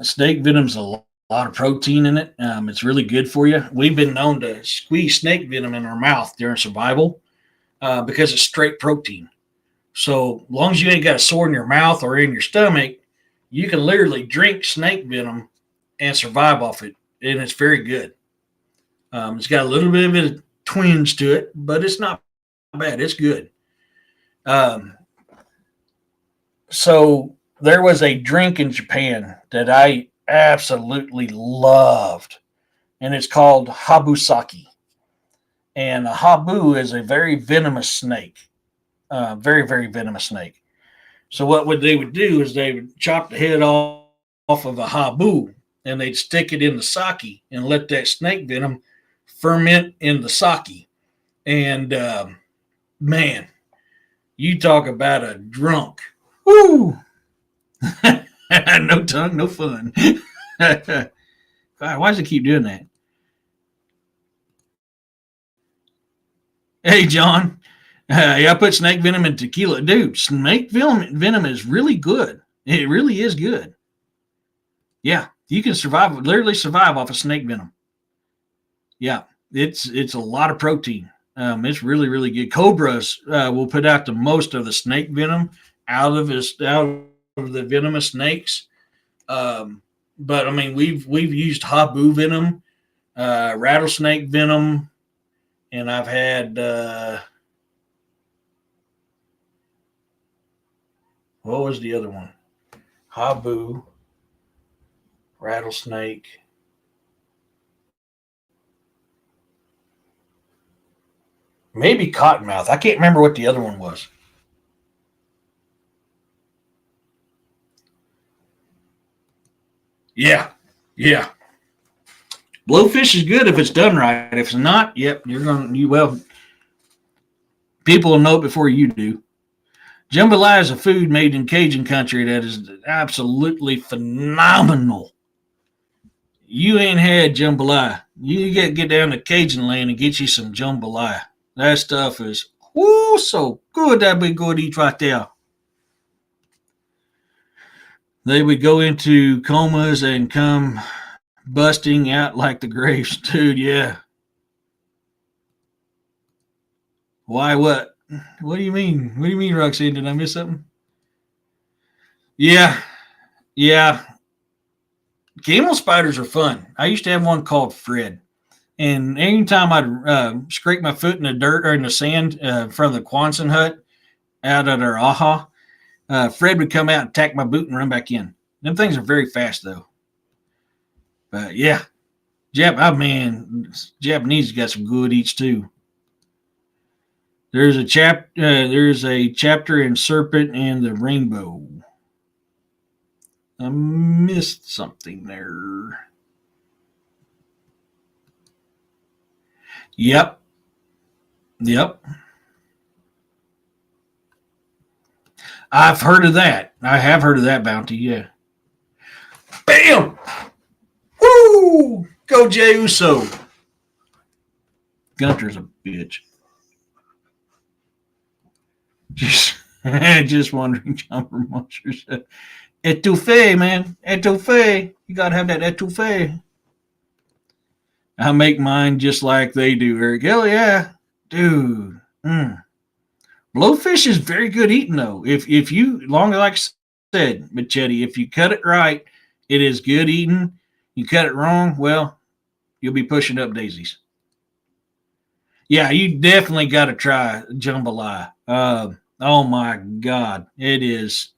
Snake venom's a lot of protein in it. It's really good for you. We've been known to squeeze snake venom in our mouth during survival because it's straight protein. So as long as you ain't got a sore in your mouth or in your stomach, you can literally drink snake venom and survive off it, and it's very good. It's got a little bit of a twinge to it, but it's not bad. It's good. Um, so there was a drink in Japan that I absolutely loved, and it's called habusaki. And a habu is a very venomous snake, very very venomous snake. So what would they would do is they would chop the head off of a habu and they'd stick it in the sake and let that snake venom ferment in the sake. And man, you talk about a drunk. Woo! No tongue, no fun. God, why does it keep doing that? Hey, John. Yeah, I put snake venom in tequila. Dude, venom is really good. It really is good. Yeah, you can literally survive off of snake venom. Yeah, it's a lot of protein. It's really really good. Cobras will put out the most of the snake venom out of the venomous snakes. But I mean, we've used habu venom, rattlesnake venom, and I've had what was the other one? Habu, rattlesnake. Maybe cottonmouth. I can't remember what the other one was. Yeah, yeah. Blowfish is good if it's done right. If it's not, yep, people will know it before you do. Jambalaya is a food made in Cajun country that is absolutely phenomenal. You ain't had jambalaya. You got to get down to Cajun land and get you some jambalaya. That stuff is so good. That'd be good to eat right there. They would go into comas and come busting out like the graves. Dude, yeah. Why, what? What do you mean? What do you mean, Roxanne? Did I miss something? Yeah, yeah. Camel spiders are fun. I used to have one called Fred. And anytime I'd scrape my foot in the dirt or in the sand in front of the Quonset hut out at our aha, Fred would come out and attack my boot and run back in. Them things are very fast, though. But yeah, Japanese got some good eats too. There's a chapter in Serpent and the Rainbow. I missed something there. Yep, yep. I've heard of that. I have heard of that bounty. Yeah. Bam! Woo! Go Jey Uso. Gunter's a bitch. Just wondering, John from Monster said, etouffee, man. Etouffee. You gotta have that etouffee. I make mine just like they do, Eric. Hell yeah. Dude. Blowfish is very good eating, though. If you, long like I said, Machete, if you cut it right, it is good eating. You cut it wrong, well, you'll be pushing up daisies. Yeah, you definitely got to try jambalaya. Oh my God, it is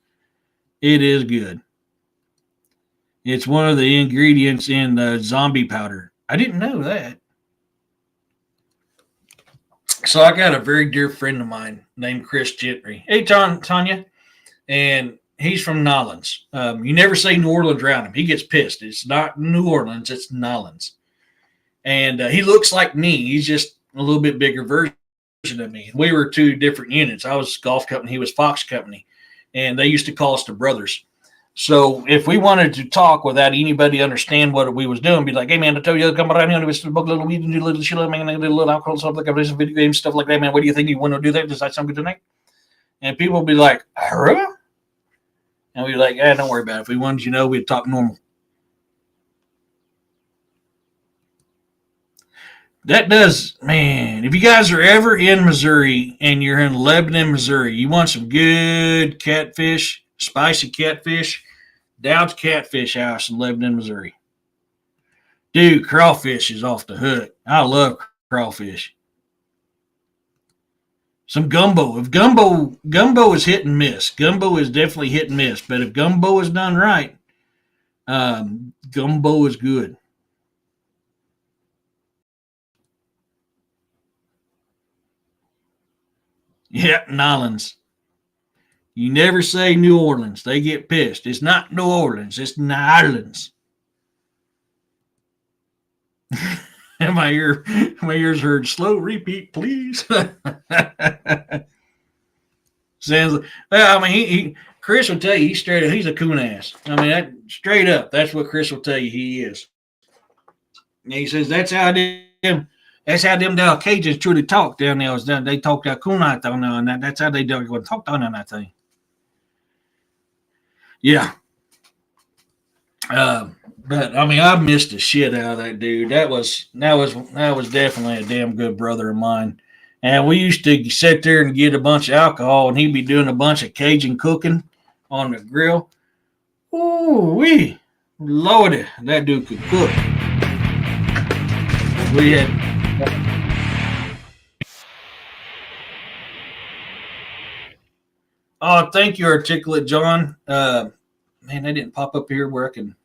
good. It's one of the ingredients in the zombie powder. I didn't know that. So I got a very dear friend of mine named Chris Gentry. Hey, Tanya, and he's from Nolens. You never say New Orleans around him; he gets pissed. It's not New Orleans; it's Nolens. And he looks like me. He's just a little bit bigger version of me. We were two different units. I was Golf Company, he was Fox Company, and they used to call us the brothers. So if we wanted to talk without anybody understand what we was doing, be like, hey man, I tell you, come around here and we book a little weed and do a little shit, man, and do a little alcohol, stuff like that, video games, stuff like that, man. What do you think? You want to do that? Does that sound good tonight? And people would be like, huh? And we'd be like, don't worry about it. If we wanted you to know, we'd talk normal. That does, man. If you guys are ever in Missouri and you're in Lebanon, Missouri, you want some good catfish, spicy catfish, Dowd's Catfish House in Lebanon, Missouri. Dude, crawfish is off the hook. I love crawfish. Some gumbo. If gumbo is hit and miss. Gumbo is definitely hit and miss. But if gumbo is done right, gumbo is good. Yeah, Nolens. You never say New Orleans. They get pissed. It's not New Orleans. It's New Orleans. my ears heard slow repeat, please. Sounds like, well, I mean, Chris will tell you he's straight up. He's a coon ass. I mean, that straight up. That's what Chris will tell you he is. And he says that's how them down Cajuns truly talk down there. They talk that coonite down there, and that's how they do talk down on that thing. Yeah. But I mean, I missed the shit out of that dude. That was definitely a damn good brother of mine. And we used to sit there and get a bunch of alcohol, and he'd be doing a bunch of Cajun cooking on the grill. Ooh wee, Lordy, that dude could cook. We had. Oh, thank you, Articulate John. Man, they didn't pop up here where I can.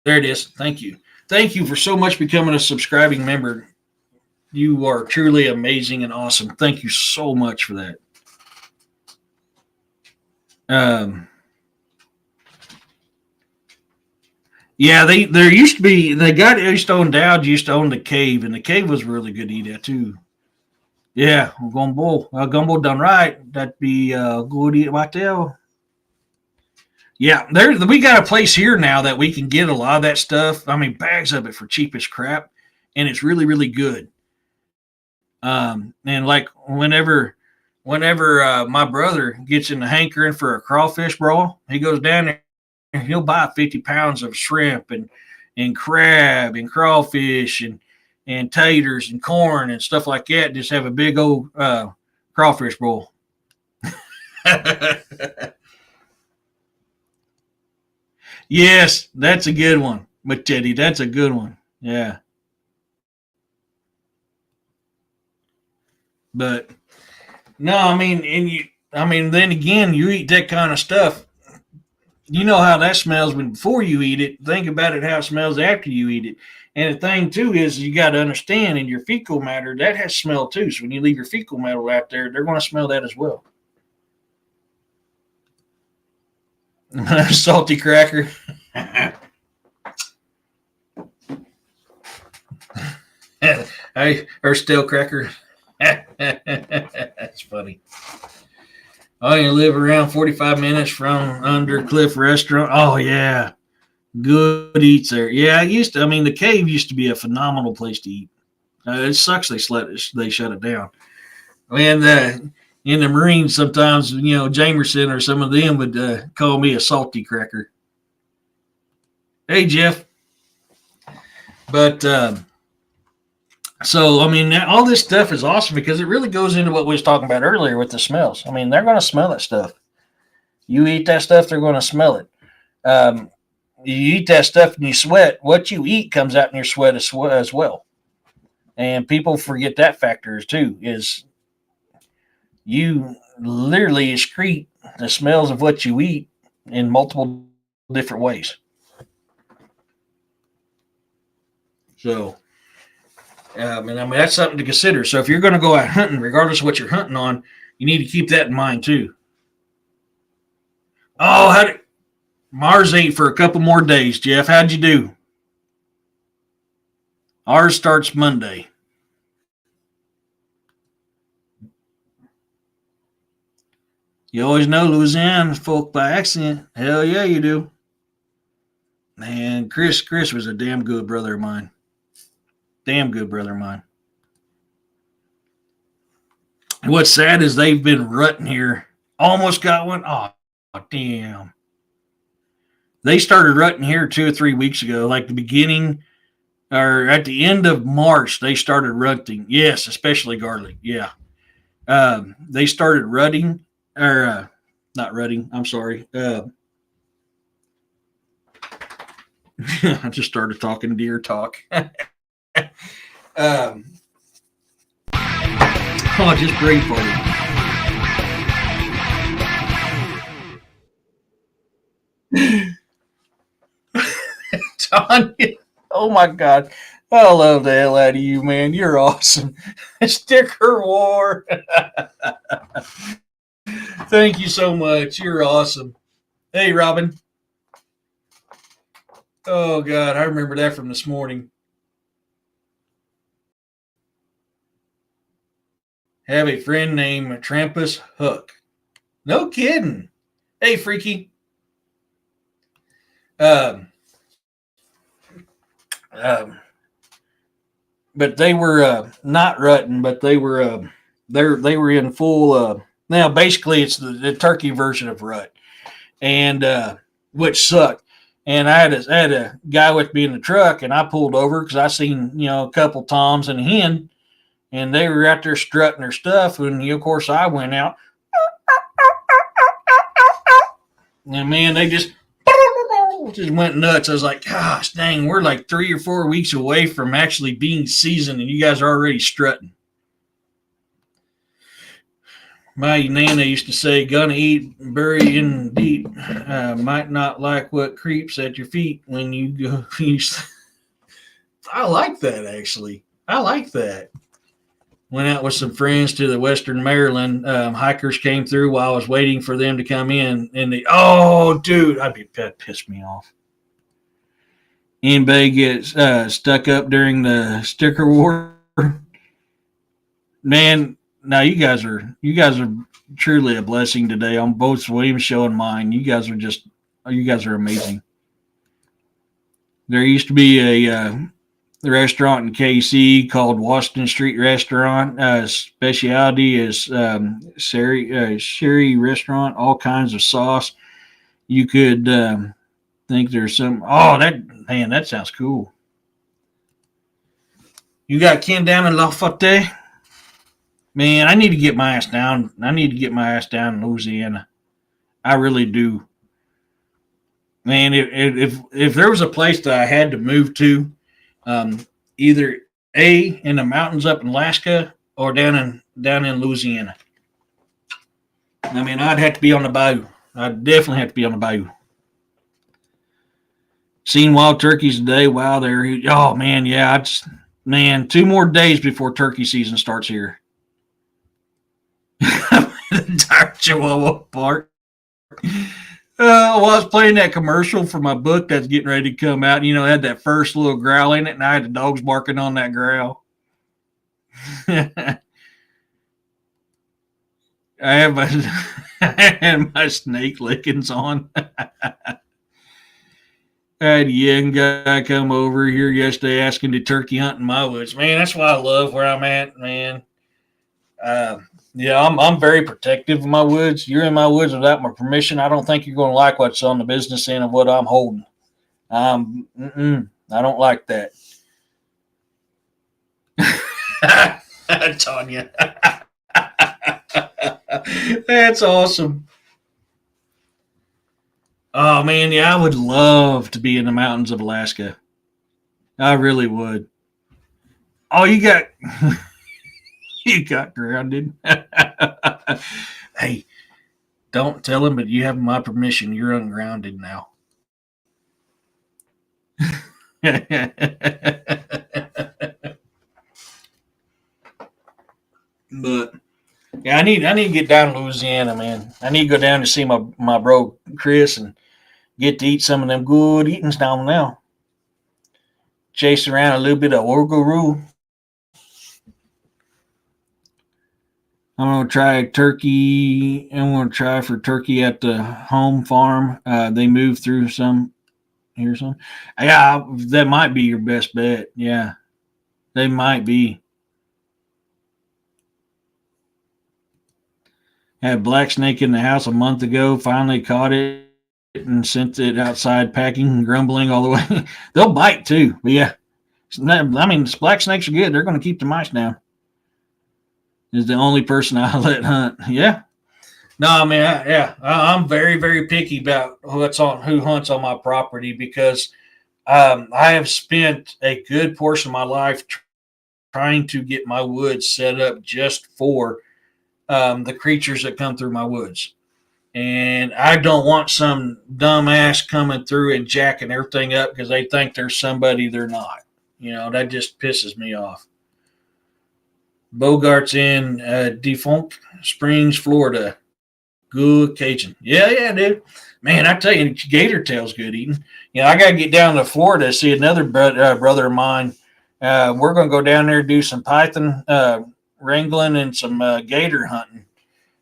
There it is. Thank you. Thank you for so much becoming a subscribing member. You are truly amazing and awesome. Thank you so much for that. Yeah, there used to be, the guy that used to own Dowd used to own the Cave, and the Cave was really good to eat at too. Yeah, gumbo done right. That'd be good eat right there. Yeah, we got a place here now that we can get a lot of that stuff. I mean, bags of it for cheap as crap, and it's really, really good. And like whenever my brother gets in the hankering for a crawfish brawl, he goes down there and he'll buy 50 pounds of shrimp and crab and crawfish and taters and corn and stuff like that. And just have a big old crawfish bowl. Yes, that's a good one. Machete, that's a good one. Yeah. But no, I mean, then again, you eat that kind of stuff. You know how that smells when before you eat it. Think about it how it smells after you eat it. And the thing too is you got to understand in your fecal matter that has smell too. So when you leave your fecal matter out there, they're going to smell that as well. Salty cracker. Hey, or stale cracker. That's funny. Oh, you live around 45 minutes from Undercliff Restaurant. Oh, yeah. Good eats there. Yeah, I used to. I mean, the cave used to be a phenomenal place to eat. It sucks they shut it down. And in the Marines, sometimes, Jamerson or some of them would call me a salty cracker. Hey, Jeff. But so, I mean, all this stuff is awesome because it really goes into what we was talking about earlier with the smells. I mean, they're going to smell that stuff. You eat that stuff, they're going to smell it. You eat that stuff and you sweat. What you eat comes out in your sweat as well. And people forget that factor too. Is you literally excrete the smells of what you eat in multiple different ways. So, and I mean, that's something to consider. So if you're going to go out hunting, regardless of what you're hunting on, you need to keep that in mind too. Oh, Mars ate for a couple more days, Jeff? How'd you do? Ours starts Monday. You always know Louisiana folk by accent. Hell yeah, you do. Man, Chris was a damn good brother of mine. Damn good brother of mine. And what's sad is they've been rutting here. Almost got one. Oh, damn. They started rutting here 2 or 3 weeks ago, like the beginning or at the end of March. They started rutting. Yes, especially garlic. Yeah, they started rutting or not rutting. I'm sorry. I just started talking deer talk. Oh, just brain farted. Tanya, oh my God. I love the hell out of you, man. You're awesome. Sticker war. Thank you so much. You're awesome. Hey, Robin. Oh, God. I remember that from this morning. Have a friend named Trampus Hook. No kidding. Hey, Freaky. But they were not rutting, but they were they were in full. Now, basically, it's the turkey version of rut, and which sucked. And I had a guy with me in the truck, and I pulled over because I seen a couple toms and a hen, and they were out there strutting their stuff, and of course I went out, and man, they just went nuts. I was like, gosh dang, we're like 3 or 4 weeks away from actually being seasoned, and you guys are already strutting. My nana used to say, gonna eat, bury in deep. Might not like what creeps at your feet when you go. I like that, actually. I like that. Went out with some friends to the Western Maryland. Hikers came through while I was waiting for them to come in. And dude, that pissed me off. Anybody gets stuck up during the sticker war? Man, now you guys are truly a blessing today on both William's show and mine. You guys are amazing. There used to be a restaurant in KC called Washington Street Restaurant. Specialty is sherry restaurant, all kinds of sauce. You could think there's some. Oh, that sounds cool. You got Ken down in Lafayette? Man, I need to get my ass down. I need to get my ass down in Louisiana. I really do. man, if there was a place that I had to move to, either in the mountains up in Alaska or down in Louisiana. I mean, I'd have to be on the bayou. I'd definitely have to be on the bayou. Seen wild turkeys today. Wow, oh man, yeah. Man, 2 more days before turkey season starts here. The entire Chihuahua Park. Well, I was playing that commercial for my book that's getting ready to come out. You know, it had that first little growl in it, and I had the dogs barking on that growl. I have my snake lickings on. I had a young guy come over here yesterday asking to turkey hunt in my woods. Man, that's why I love where I'm at, man. Yeah, I'm very protective of my woods. You're in my woods without my permission. I don't think you're going to like what's on the business end of what I'm holding. I don't like that. Tanya. That's awesome. Oh man, yeah, I would love to be in the mountains of Alaska. I really would. Oh, you got you got grounded. Hey, don't tell him, but you have my permission. You're ungrounded now. But yeah, I need to get down to Louisiana, man. I need to go down to see my bro Chris and get to eat some of them good eatings down now. Chase around a little bit of orgaroo. I'm gonna try turkey. I'm gonna try for turkey at the home farm. They move through some. Here's some. Yeah, that might be your best bet. Yeah, they might be. Had a black snake in the house a month ago. Finally caught it and sent it outside packing and grumbling all the way. They'll bite too. But yeah, I mean, black snakes are good. They're going to keep the mice down. Is the only person I let hunt. Yeah. No, I mean, I'm very, very picky about who hunts on my property because I have spent a good portion of my life trying to get my woods set up just for the creatures that come through my woods. And I don't want some dumbass coming through and jacking everything up because they think there's somebody they're not. You know, that just pisses me off. Bogart's in Defunct Springs, Florida. Good Cajun. Yeah, dude. Man, I tell you, gator tail's good eating. You know, I got to get down to Florida to see another brother of mine. We're going to go down there and do some python wrangling and some gator hunting.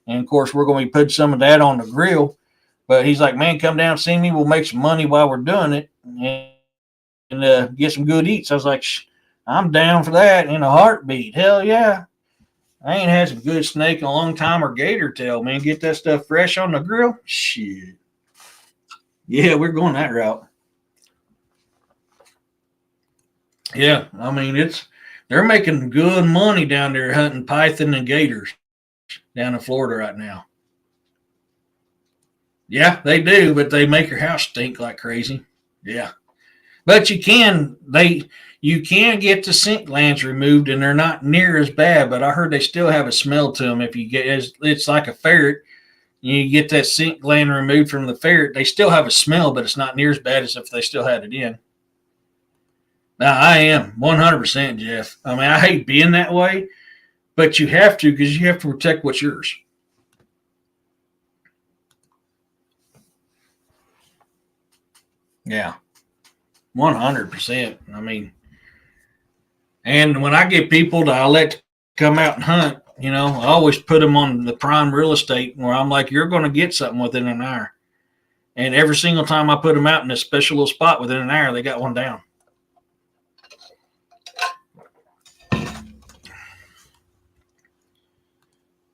And, of course, we're going to be putting some of that on the grill. But he's like, man, come down and see me. We'll make some money while we're doing it and get some good eats. I was like, I'm down for that in a heartbeat. Hell yeah. I ain't had some good snake in a long time or gator tail, man. Get that stuff fresh on the grill. Shit. Yeah, we're going that route. Yeah, I mean, they're making good money down there hunting python and gators down in Florida right now. Yeah, they do, but they make your house stink like crazy. Yeah. But you can get the scent glands removed, and they're not near as bad. But I heard they still have a smell to them. If you it's like a ferret. You get that scent gland removed from the ferret. They still have a smell, but it's not near as bad as if they still had it in. Now I am 100% Jeff. I mean, I hate being that way, but you have to because you have to protect what's yours. Yeah. 100%. I mean, and when I get people that I let come out and hunt, you know, I always put them on the prime real estate where I'm like, you're going to get something within an hour. And every single time I put them out in a special little spot within an hour, they got one down.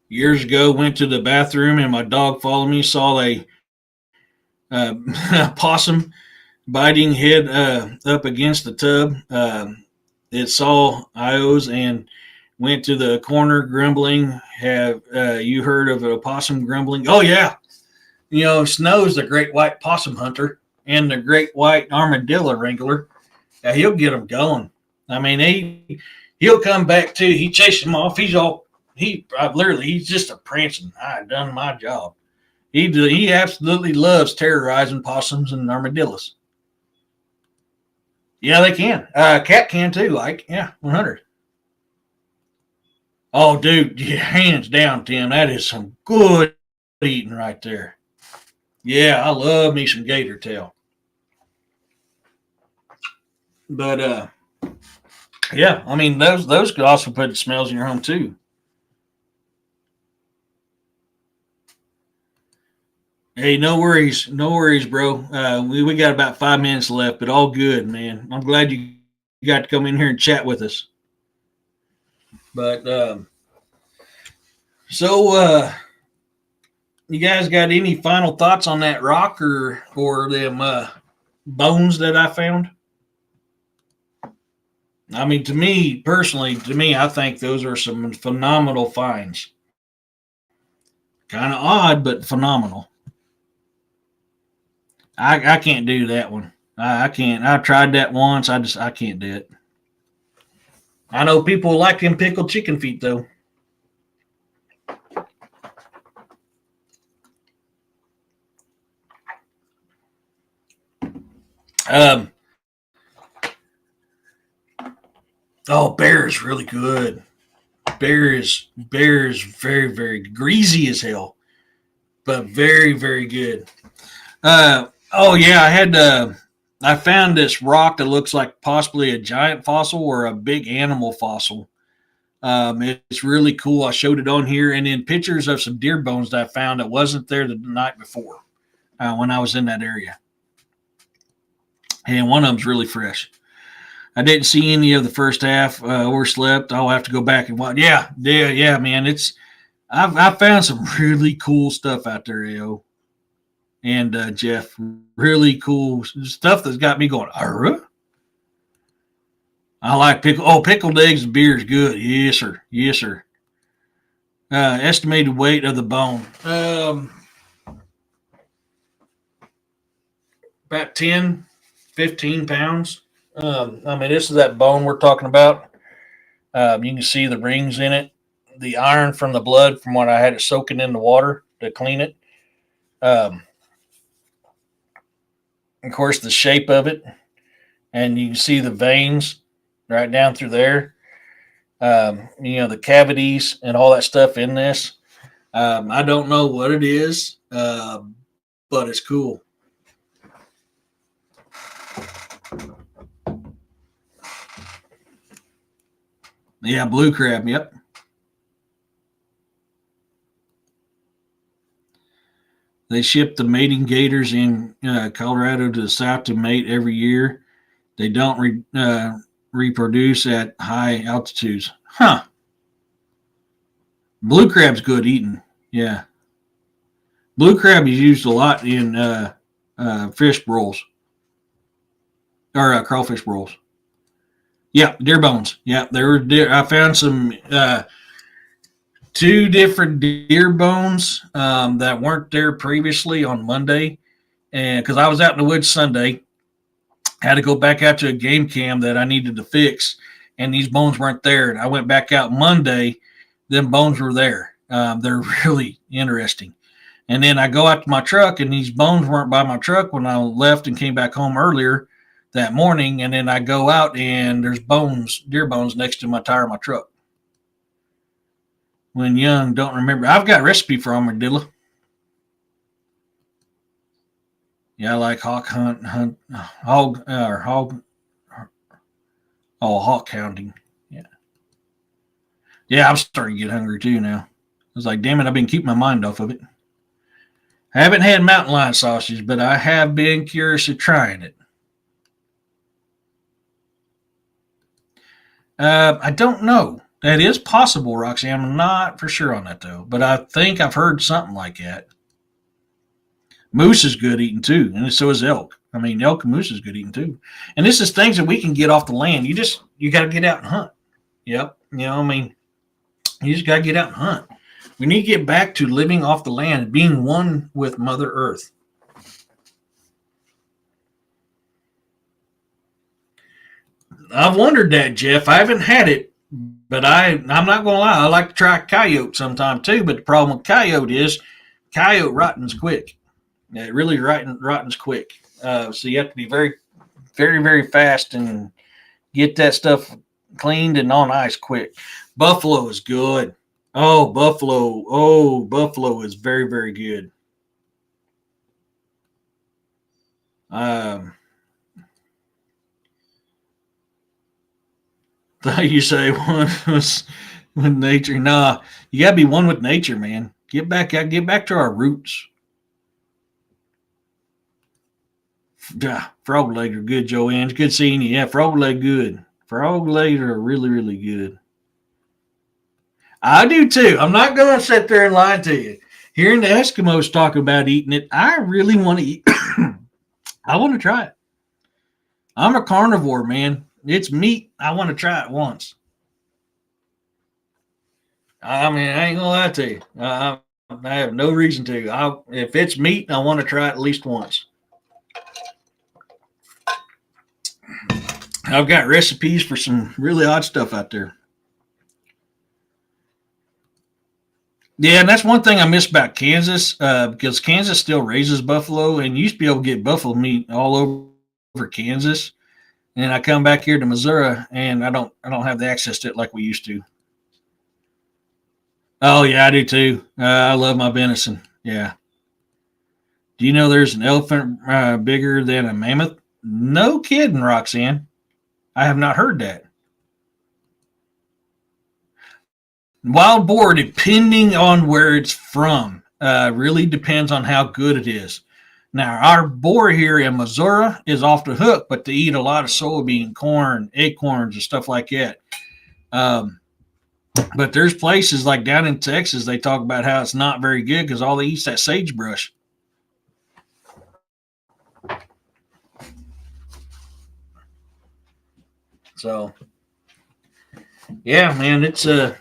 Years ago, went to the bathroom and my dog followed me, saw a possum biting head up against the tub. It saw Ios and went to the corner grumbling. Have you heard of a possum grumbling? Oh, yeah. You know, Snow's the great white possum hunter. and the great white armadillo wrangler, he'll get them going. I mean, he'll come back too. He chases them off. He's just a prancing. I done my job. He absolutely loves terrorizing possums and armadillos. Yeah, they can. Cat can too. Like, yeah, 100. Oh, dude, yeah, hands down, Tim. That is some good eating right there. Yeah, I love me some gator tail. But yeah, I mean those could also put smells in your home too. Hey, no worries, bro. We got about 5 minutes left, but all good, man. I'm glad you got to come in here and chat with us. But so you guys got any final thoughts on that rock or them bones that I found? I mean, to me personally, I think those are some phenomenal finds. Kind of odd, but phenomenal. I can't do that one. I can't. I tried that once. I can't do it. I know people like them pickled chicken feet though. Um. Oh, bear is really good. Bear is very very greasy as hell, but very very good. Oh yeah, I found this rock that looks like possibly a giant fossil or a big animal fossil. It's really cool. I showed it on here, and then pictures of some deer bones that I found that wasn't there the night before when I was in that area. And one of them's really fresh. I didn't see any of the first half or slept. I'll have to go back and watch. Yeah, man. I found some really cool stuff out there, AO and Jeff. Really cool stuff that's got me going. I like pickled eggs and beer is good. Yes, sir. Yes, sir. Estimated weight of the bone. About 10, 15 pounds. I mean, this is that bone we're talking about. You can see the rings in it, the iron from the blood from when I had it soaking in the water to clean it. Of course, the shape of it, and you can see the veins right down through there. The cavities and all that stuff in this. I don't know what it is, but it's cool. Yeah, blue crab. Yep. They ship the mating gators in Colorado to the south to mate every year. They don't reproduce at high altitudes. Huh. Blue crab's good eating. Yeah. Blue crab is used a lot in fish rolls or crawfish rolls. Yeah, deer bones. Yeah, there were deer. I found some two different deer bones that weren't there previously on Monday, and because I was out in the woods Sunday, had to go back out to a game cam that I needed to fix, and these bones weren't there. And I went back out Monday, them bones were there. They're really interesting. And then I go out to my truck, and these bones weren't by my truck when I left and came back home earlier that morning. And then I go out, and there's deer bones next to my tire of my truck. When young, don't remember. I've got a recipe for armadillo. Yeah, I like hawk hounding. Yeah, I'm starting to get hungry too now. I was like, damn it, I've been keeping my mind off of it. I haven't had mountain lion sausage, but I have been curious of trying it. I don't know. That is possible, Roxy. I'm not for sure on that though, but I think I've heard something like that. Moose is good eating too, and so is elk. I mean, elk and moose is good eating too. And this is things that we can get off the land. You got to get out and hunt. Yep. I mean, you just got to get out and hunt. We need to get back to living off the land, being one with Mother Earth. I've wondered that, Jeff. I haven't had it, but I'm not gonna lie. I like to try coyote sometime too. But the problem with coyote is coyote rottens quick. It really rottens quick. So you have to be very, very, very fast and get that stuff cleaned and on ice quick. Buffalo is good. Oh, buffalo. Oh, buffalo is very, very good. Um, you say one was with nature. Nah, you gotta be one with nature, man. Get back to our roots. Yeah, frog legs are good, Joanne. It's good seeing you. Yeah, frog leg good. Frog legs are really, really good. I do too. I'm not gonna sit there and lie to you. Hearing the Eskimos talk about eating it, I really want to eat. I want to try it. I'm a carnivore, man. It's meat. I want to try it once. I mean, I ain't gonna lie to you. I have no reason to. If it's meat, I want to try it at least once. I've got recipes for some really odd stuff out there. Yeah, and that's one thing I miss about Kansas, because Kansas still raises buffalo, and you used to be able to get buffalo meat all over Kansas. And I come back here to Missouri, and I don't have the access to it like we used to. Oh yeah, I do too. I love my venison. Yeah. Do you know there's an elephant bigger than a mammoth? No kidding, Roxanne. I have not heard that. Wild boar, depending on where it's from, really depends on how good it is. Now, our boar here in Missouri is off the hook, but they eat a lot of soybean, corn, acorns, and stuff like that. Um, but there's places like down in Texas, they talk about how it's not very good because all they eat is that sagebrush. So, yeah, man, it's a.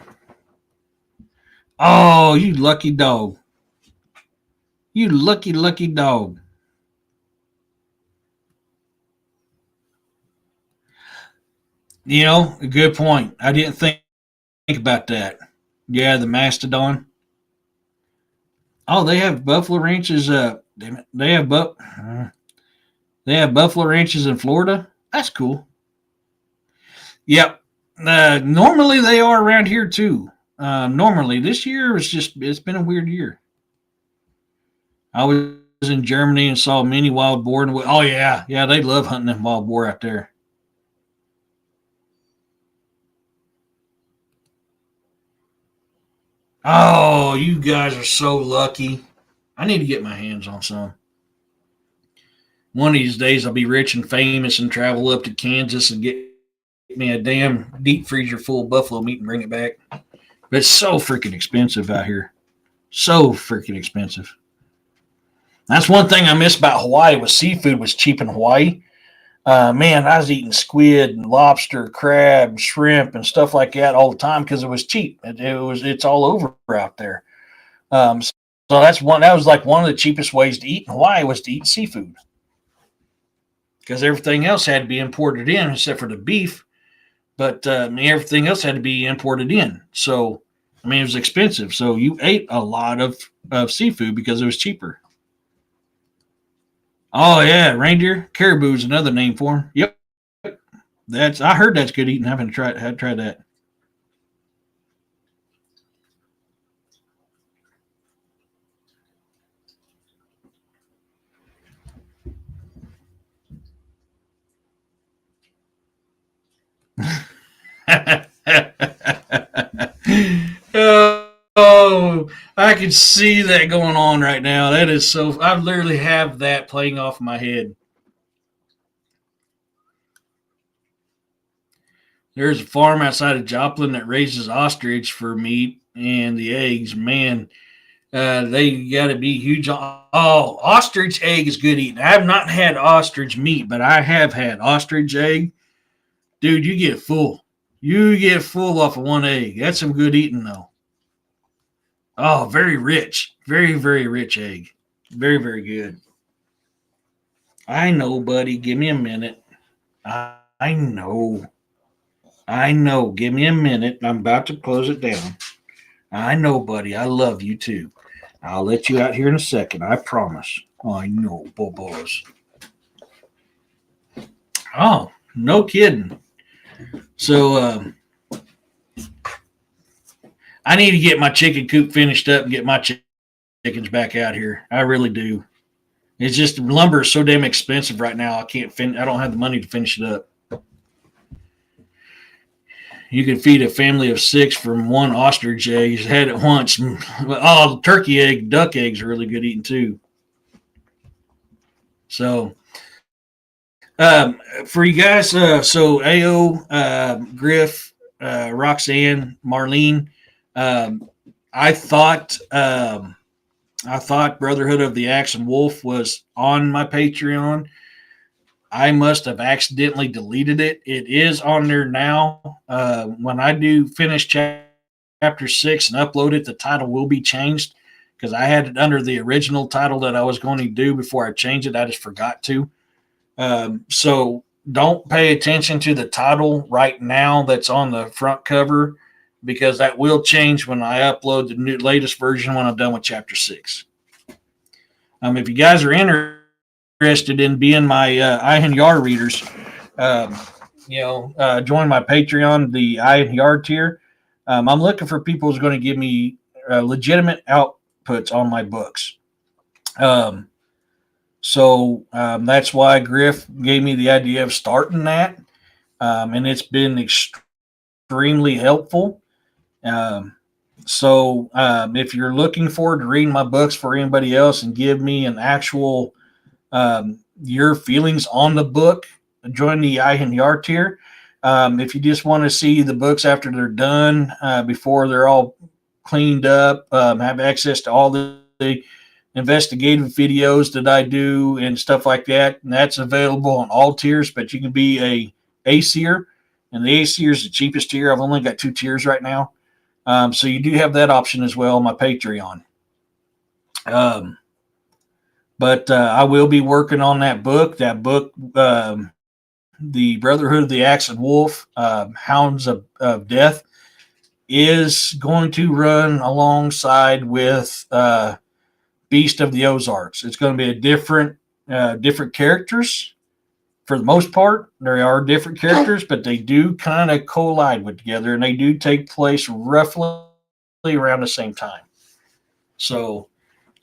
Oh, you lucky dog. You lucky, lucky dog. A good point. I didn't think about that. Yeah, the mastodon. Oh, they have buffalo ranches. Damn it, they have buffalo ranches in Florida. That's cool. Yep. Normally they are around here too. Normally this year it's been a weird year. I was in Germany and saw many wild boar. Oh yeah, they love hunting them wild boar out there. Oh, you guys are so lucky. I need to get my hands on some. One of these days I'll be rich and famous and travel up to Kansas and get me a damn deep freezer full of buffalo meat and bring it back. But it's so freaking expensive out here. So freaking expensive. That's one thing I miss about Hawaii was seafood was cheap in Hawaii. Man, I was eating squid and lobster, crab, shrimp, and stuff like that all the time because it was cheap. It's all over out there. So that was like one of the cheapest ways to eat in Hawaii was to eat seafood because everything else had to be imported in except for the beef. But everything else had to be imported in. So it was expensive. So you ate a lot of seafood because it was cheaper. Oh yeah, reindeer caribou is another name for them. Yep, that's I heard that's good eating. I haven't tried that. Oh, I can see that going on right now. That is so. I literally have that playing off my head. There's a farm outside of Joplin that raises ostrich for meat and the eggs. Man, they got to be huge. Oh, ostrich egg is good eating. I have not had ostrich meat, but I have had ostrich egg. Dude, you get full. You get full off of one egg. That's some good eating, though. Oh, very rich. Very, very rich egg. Very, very good. I know, buddy. Give me a minute. I know. I know. Give me a minute. I'm about to close it down. I know, buddy. I love you too. I'll let you out here in a second. I promise. I know, Bobos. Oh, no kidding. So, I need to get my chicken coop finished up and get my chickens back out here. I really do. It's just lumber is so damn expensive right now. I don't have the money to finish it up. You could feed a family of 6 from one ostrich egg. He's had it once. Oh, turkey egg, duck eggs are really good eating too. So, for you guys, so AO, Griff, Roxanne, Marlene, um, I thought I thought Brotherhood of the Axe and Wolf was on my Patreon. I must have accidentally deleted it. It is on there now. When I do finish chapter 6 and upload it, the title will be changed because I had it under the original title that I was going to do before I changed it. I just forgot to. So don't pay attention to the title right now that's on the front cover because that will change when I upload the latest version when I'm done with chapter 6. If you guys are interested in being my Ian Yar readers, um, join my Patreon, the Ian Yar tier. I'm looking for people who's going to give me legitimate outputs on my books. That's why Griff gave me the idea of starting that, and it's been extremely helpful. If you're looking forward to reading my books for anybody else and give me an actual your feelings on the book, join the Ian Yar tier. If you just want to see the books after they're done, before they're all cleaned up, have access to all the investigative videos that I do and stuff like that, and that's available on all tiers, but you can be a tier, and the A tier is the cheapest tier. I've only got 2 tiers right now. So you do have that option as well on my Patreon. But I will be working on that book. The Brotherhood of the Axe and Wolf, Hounds of Death, is going to run alongside with Beast of the Ozarks. It's going to be a different characters for the most part. There are different characters, but they do kind of collide with together, and they do take place roughly around the same time. So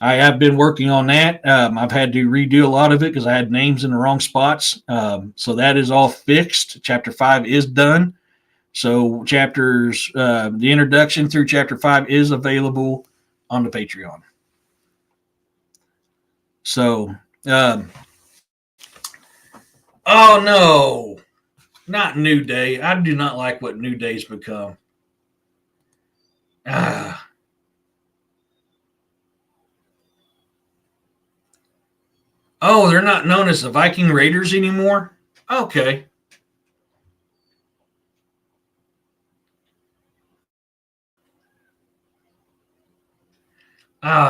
I have been working on that. I've had to redo a lot of it because I had names in the wrong spots. So that is all fixed. Chapter 5 is done. So the introduction through chapter 5 is available on the Patreon. So, oh no, not New Day. I do not like what New Day's become. Oh, they're not known as the Viking Raiders anymore? Okay.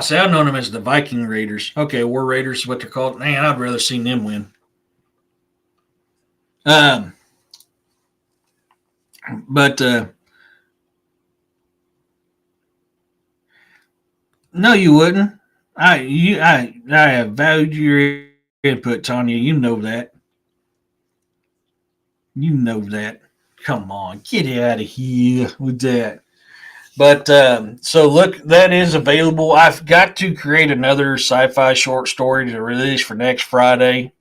See, I've known them as the Viking Raiders. Okay, War Raiders is what they're called. Man, I'd rather seen them win. But no, you wouldn't. I have valued your input, Tanya. You know that. You know that. Come on, get out of here with that. But so look, that is available. I've got to create another sci-fi short story to release for next Friday.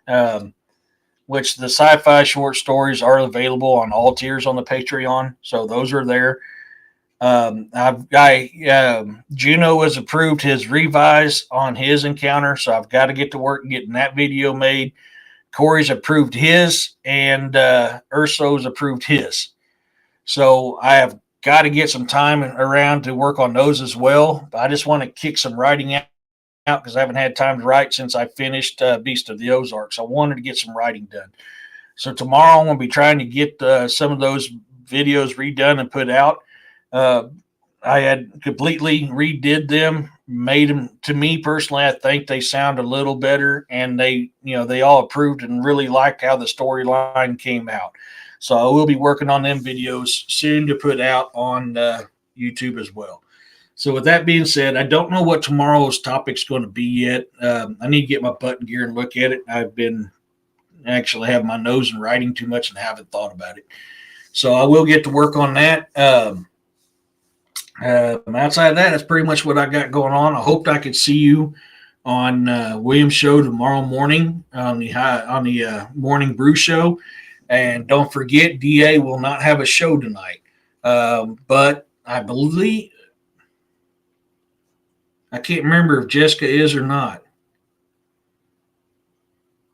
Which the sci-fi short stories are available on all tiers on the Patreon, so those are there. Juno has approved his revise on his encounter, so I've got to get to work getting that video made. Corey's approved his, and Urso's approved his. So I have got to get some time around to work on those as well. But I just want to kick some writing out because I haven't had time to write since I finished Beast of the Ozarks. I wanted to get some writing done. So tomorrow I'm going to be trying to get some of those videos redone and put out. I had completely redid them, made them, to me personally, I think they sound a little better, and they all approved and really liked how the storyline came out. So I will be working on them videos soon to put out on YouTube as well. So with that being said, I don't know what tomorrow's topic's going to be yet. I need to get my button gear and look at it. I've been actually have my nose in writing too much and haven't thought about it. So I will get to work on that. Outside of that, that's pretty much what I got going on. I hoped I could see you on William's show tomorrow morning on the morning brew show. And don't forget, DA will not have a show tonight. But I believe, I can't remember if Jessica is or not.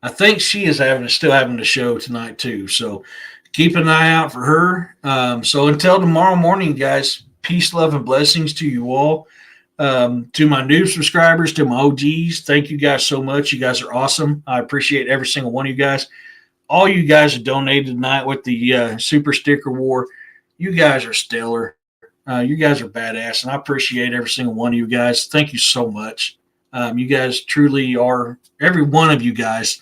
I think she is still having a show tonight too. So keep an eye out for her. So until tomorrow morning, guys, peace, love, and blessings to you all. To my new subscribers, to my OGs, thank you guys so much. You guys are awesome. I appreciate every single one of you guys. All you guys that donated tonight with the Super Sticker War, you guys are stellar. You guys are badass, and I appreciate every single one of you guys. Thank you so much. You guys truly are, every one of you guys,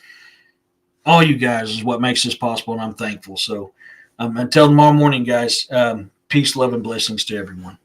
all you guys is what makes this possible, and I'm thankful. So until tomorrow morning, guys, peace, love, and blessings to everyone.